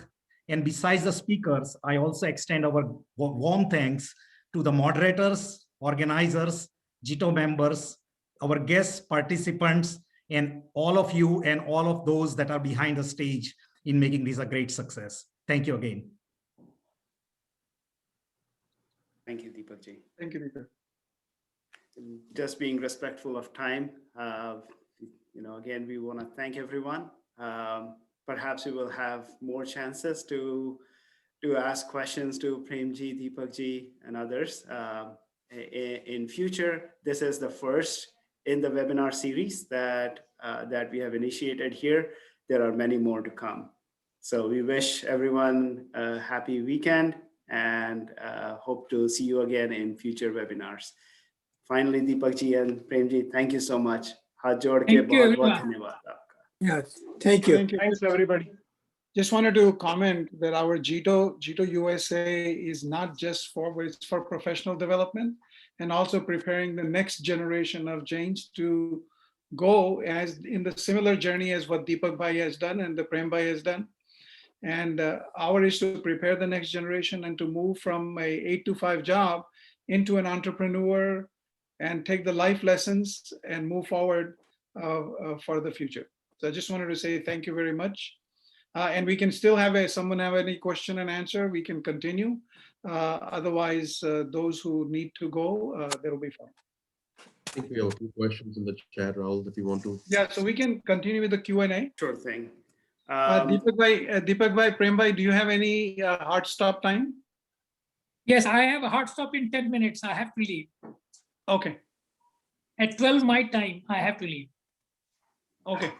And besides the speakers, I also extend our warm thanks to the moderators, organizers, JITO members, our guests, participants, and all of you and all of those that are behind the stage in making this a great success. Thank you again. Thank you, Deepak ji. Thank you, Deepak. Just being respectful of time, again, we want to thank everyone. Perhaps we will have more chances to ask questions to Prem ji, Deepak ji, and others in future. This is the first in the webinar series that we have initiated here. There are many more to come. So we wish everyone a happy weekend and hope to see you again in future webinars. Finally, Deepak ji and Prem ji, thank you so much. Thank you, everyone. Yes, thank you. Thank you. Thanks, everybody. Just wanted to comment that our JITO USA is not just it's for professional development, and also preparing the next generation of Jains to go as in the similar journey as what Deepak Bhai has done and the Prem Bhai has done. And our is to prepare the next generation and to move from a 8-to-5 job into an entrepreneur and take the life lessons and move forward for the future. So I just wanted to say thank you very much. And we can still have someone have any question and answer, we can continue. Otherwise, those who need to go, that'll be fine. I think we have a few questions in the chat, Rahul, if you want to. Yeah, so we can continue with the Q&A. Sure thing. Deepak bhai, Prem bhai, do you have any hard stop time? Yes, I have a hard stop in 10 minutes. I have to leave. Okay. At 12 my time, I have to leave. Okay.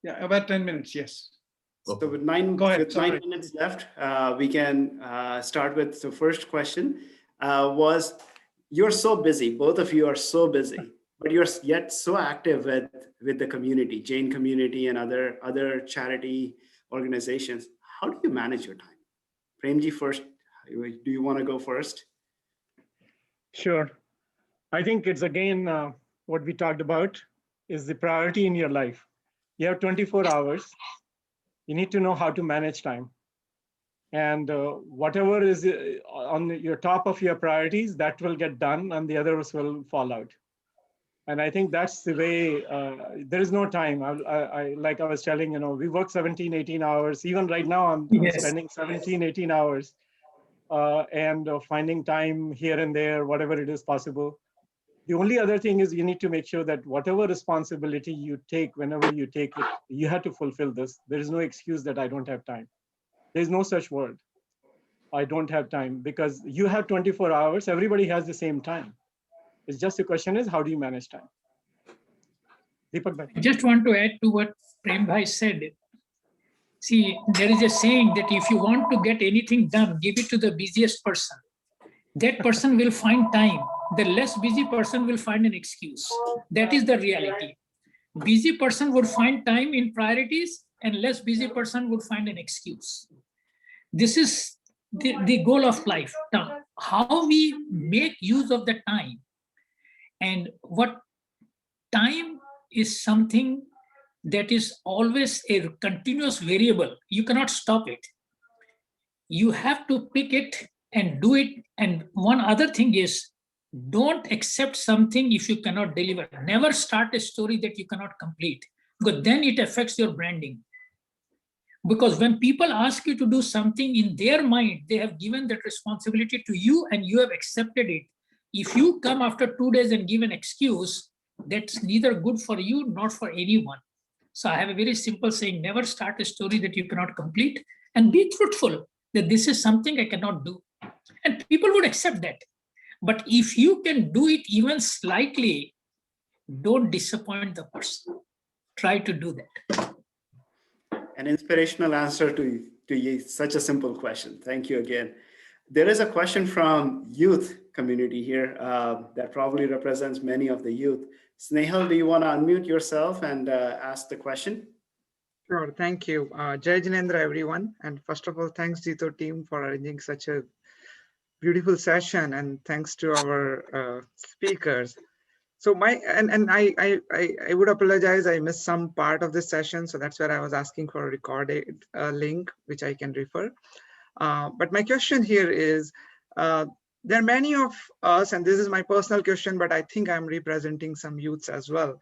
Yeah, about 10 minutes, yes. So with nine minutes left, we can start with the first question. You're so busy, both of you are so busy, but you're yet so active with the community, Jain community and other charity organizations. How do you manage your time? Premji first, do you want to go first? Sure. I think it's again, what we talked about is the priority in your life. You have 24 hours. You need to know how to manage time. And whatever is on your top of your priorities, that will get done and the others will fall out. And I think that's the way, there is no time. Like I was telling, we work 17, 18 hours. Even right now, I'm spending 17, 18 hours and finding time here and there, whatever it is possible. The only other thing is you need to make sure that whatever responsibility you take, whenever you take it, you have to fulfill this. There is no excuse that I don't have time. There's no such word. I don't have time, because you have 24 hours. Everybody has the same time. It's just the question is, how do you manage time? Deepak bhai. I just want to add to what Prem bhai said. See, there is a saying that if you want to get anything done, give it to the busiest person. That person will find time. The less busy person will find an excuse. That is the reality. Busy person would find time in priorities, and less busy person would find an excuse. This is the goal of life. Now, how we make use of the time, and what time is something that is always a continuous variable. You cannot stop it. You have to pick it and do it. And one other thing is, don't accept something if you cannot deliver. Never start a story that you cannot complete, because then it affects your branding. Because when people ask you to do something in their mind, they have given that responsibility to you and you have accepted it. If you come after 2 days and give an excuse, that's neither good for you nor for anyone. So I have a very simple saying: never start a story that you cannot complete, and be truthful that this is something I cannot do. And people would accept that. But if you can do it even slightly, don't disappoint the person. Try to do that. An inspirational answer to such a simple question. Thank you again. There is a question from youth community here that probably represents many of the youth. Snehal, do you want to unmute yourself and ask the question? Sure, thank you. Jai Jinendra, everyone. And first of all, thanks JITO team for arranging such a beautiful session, and thanks to our speakers. So I would apologize, I missed some part of this session, so that's where I was asking for a recorded link, which I can refer. But my question here is, there are many of us, and this is my personal question, but I think I'm representing some youths as well,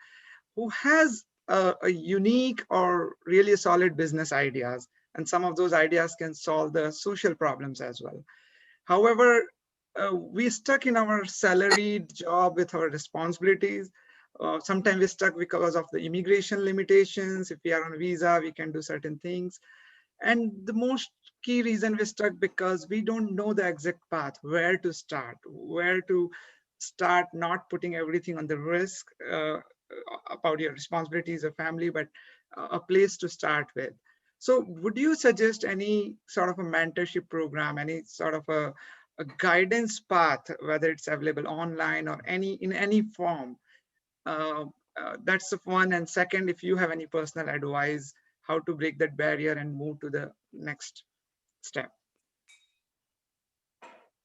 who has a unique or really solid business ideas, and some of those ideas can solve the social problems as well. However, we're stuck in our salaried job with our responsibilities. Sometimes we're stuck because of the immigration limitations. If we are on a visa, we can do certain things. And the most key reason we're stuck because we don't know the exact path, where to start not putting everything on the risk about your responsibilities or family, but a place to start with. So would you suggest any sort of a mentorship program, any sort of a guidance path, whether it's available online or in any form? That's the one. And second, if you have any personal advice, how to break that barrier and move to the next step.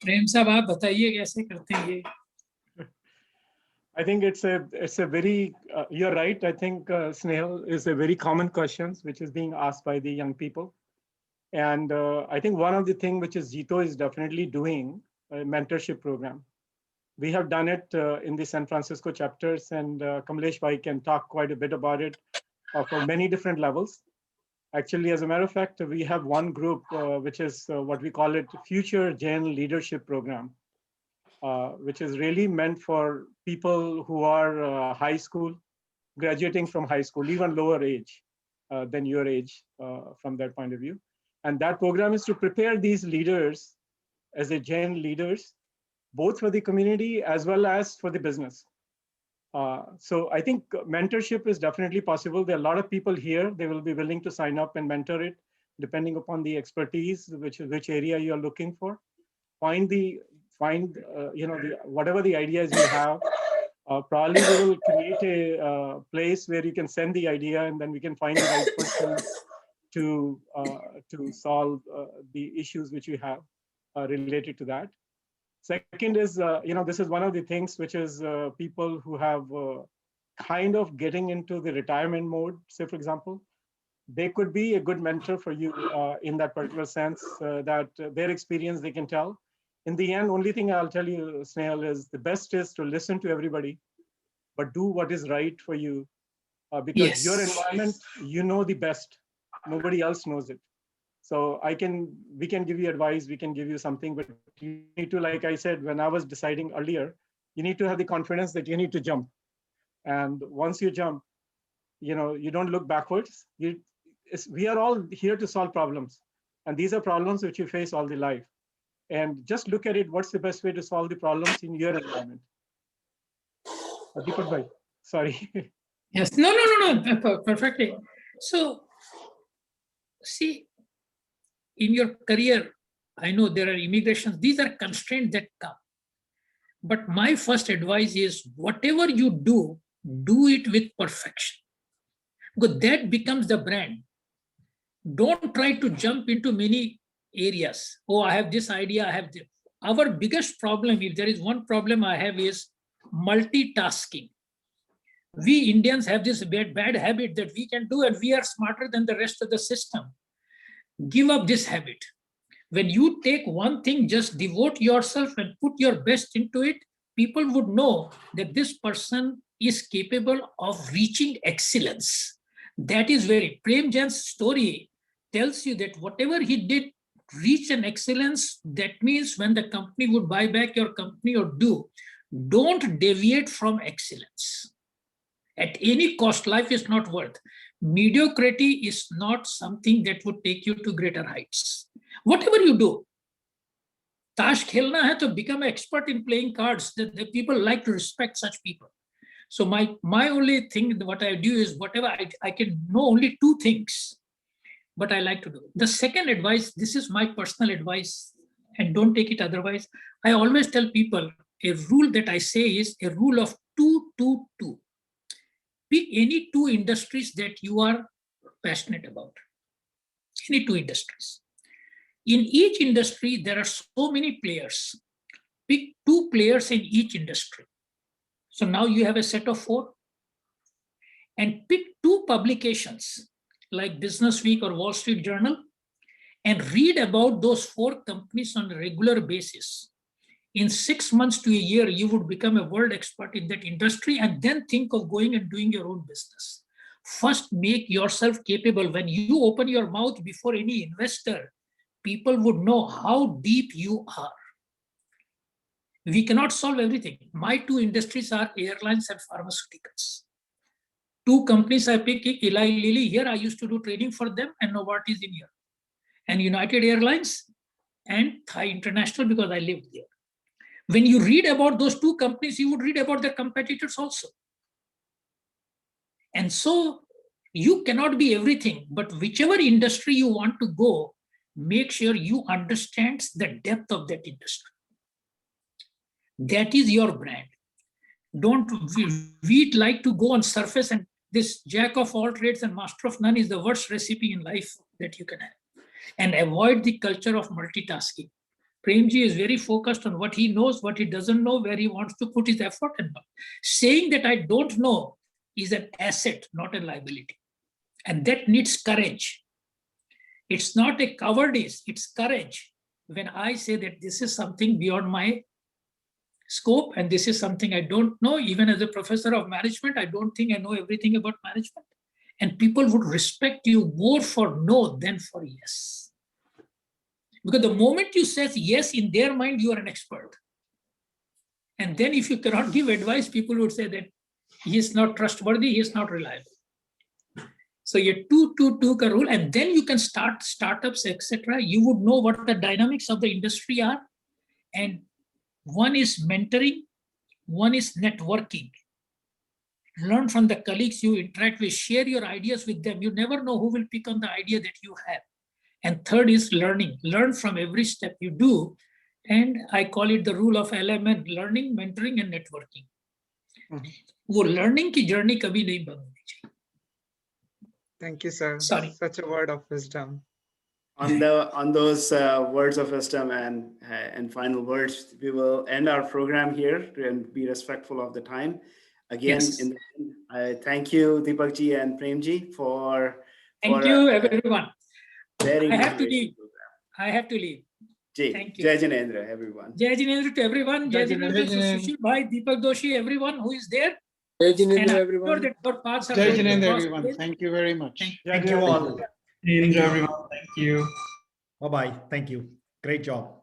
प्रेम साहब आप बताइए कैसे करते हैं ये? I think it's a very, you're right. I think Snehal is a very common question which is being asked by the young people. And I think one of the things which is JITO is definitely doing a mentorship program. We have done it in the San Francisco chapters, and Kamlesh Bhai can talk quite a bit about it for many different levels. Actually, as a matter of fact, we have one group, which is what we call it Future Gen Leadership Program, which is really meant for people who are high school, graduating from high school, even lower age than your age from that point of view. And that program is to prepare these leaders as a Gen leaders, both for the community as well as for the business. So I think mentorship is definitely possible. There are a lot of people here. They will be willing to sign up and mentor it, depending upon the expertise, which area you are looking for. Find whatever the ideas you have. Probably we will create a place where you can send the idea, and then we can find the right person to solve the issues which you have related to that. Second is, this is one of the things which is people who have kind of getting into the retirement mode, say, for example, they could be a good mentor for you in that particular sense, that their experience they can tell. In the end, only thing I'll tell you, Snehal, is the best is to listen to everybody, but do what is right for you, because your environment, you know the best. Nobody else knows it. So we can give you advice, we can give you something, but you need to, like I said, when I was deciding earlier, you need to have the confidence that you need to jump. And once you jump, you don't look backwards. We are all here to solve problems. And these are problems which you face all the life. And just look at it, what's the best way to solve the problems in your environment? Deepak bhai, sorry. Yes, no, perfectly. So, see, in your career, I know there are immigrations, these are constraints that come. But my first advice is whatever you do it with perfection. Because that becomes the brand. Don't try to jump into many areas. Oh, I have this idea, I have this. Our biggest problem, if there is one problem I have, is multitasking. We Indians have this bad habit that we can do and we are smarter than the rest of the system. Give up this habit. When you take one thing, just devote yourself and put your best into it, people would know that this person is capable of reaching excellence. That is very, Prem Jain's story tells you that whatever he did reach an excellence. That means when the company would buy back your company or don't deviate from excellence. At any cost, life is not worth. Mediocrity is not something that would take you to greater heights. Whatever you do, tash khelna hai to become an expert in playing cards. The people like to respect such people. So my only thing, what I do is whatever I can know only two things, but I like to do. The second advice, this is my personal advice, and don't take it otherwise. I always tell people a rule that I say is a rule of 2-2-2. Pick any two industries that you are passionate about. Any two industries. In each industry, there are so many players. Pick two players in each industry. So now you have a set of 4. And pick two publications like Business Week or Wall Street Journal and read about those 4 companies on a regular basis. In 6 months to a year, you would become a world expert in that industry and then think of going and doing your own business. First, make yourself capable. When you open your mouth before any investor, people would know how deep you are. We cannot solve everything. My 2 industries are airlines and pharmaceuticals. 2 companies I pick, Eli Lilly, here I used to do training for them, and Novartis in here. And United Airlines and Thai International, because I lived there. When you read about those 2 companies, you would read about their competitors also. And so you cannot be everything, but whichever industry you want to go, make sure you understand the depth of that industry. That is your brand. Don't we like to go on surface, and this jack of all trades and master of none is the worst recipe in life that you can have. And avoid the culture of multitasking. Premji is very focused on what he knows, what he doesn't know, where he wants to put his effort and saying that I don't know is an asset, not a liability. And that needs courage. It's not a cowardice, it's courage. When I say that this is something beyond my scope, and this is something I don't know. Even as a professor of management, I don't think I know everything about management. And people would respect you more for no than for yes. Because the moment you say yes, in their mind, you are an expert. And then if you cannot give advice, people would say that he is not trustworthy, he is not reliable. So your 2-2-2 ka rule, and then you can start startups, etc. You would know what the dynamics of the industry are. And one is mentoring, one is networking. Learn from the colleagues you interact with, share your ideas with them. You never know who will pick on the idea that you have. And third is learning. Learn from every step you do. And I call it the rule of LMN, learning, mentoring, and networking. वो learning की journey कभी नहीं बंद होनी चाहिए. Thank you, sir. Sorry. Such a word of wisdom. On those words of wisdom and final words, we will end our program here and be respectful of the time. Again, Yes. I thank you, Deepak ji and Prem ji, for Thank you, everyone. Very I have to motivating leave. program. I have to leave. Ji, Thank you. Jai Jinendra, everyone. Jai Jinendra to everyone. Jai Jinendra to Sushil Bhai, Deepak Doshi, everyone who is there. Jai Jinendra, everyone. Sure that our paths are Jai going to Jinendra, cross everyone. again. Thank you very much. Thank you all. Everyone. Thank you. Bye-bye. Thank you. Great job.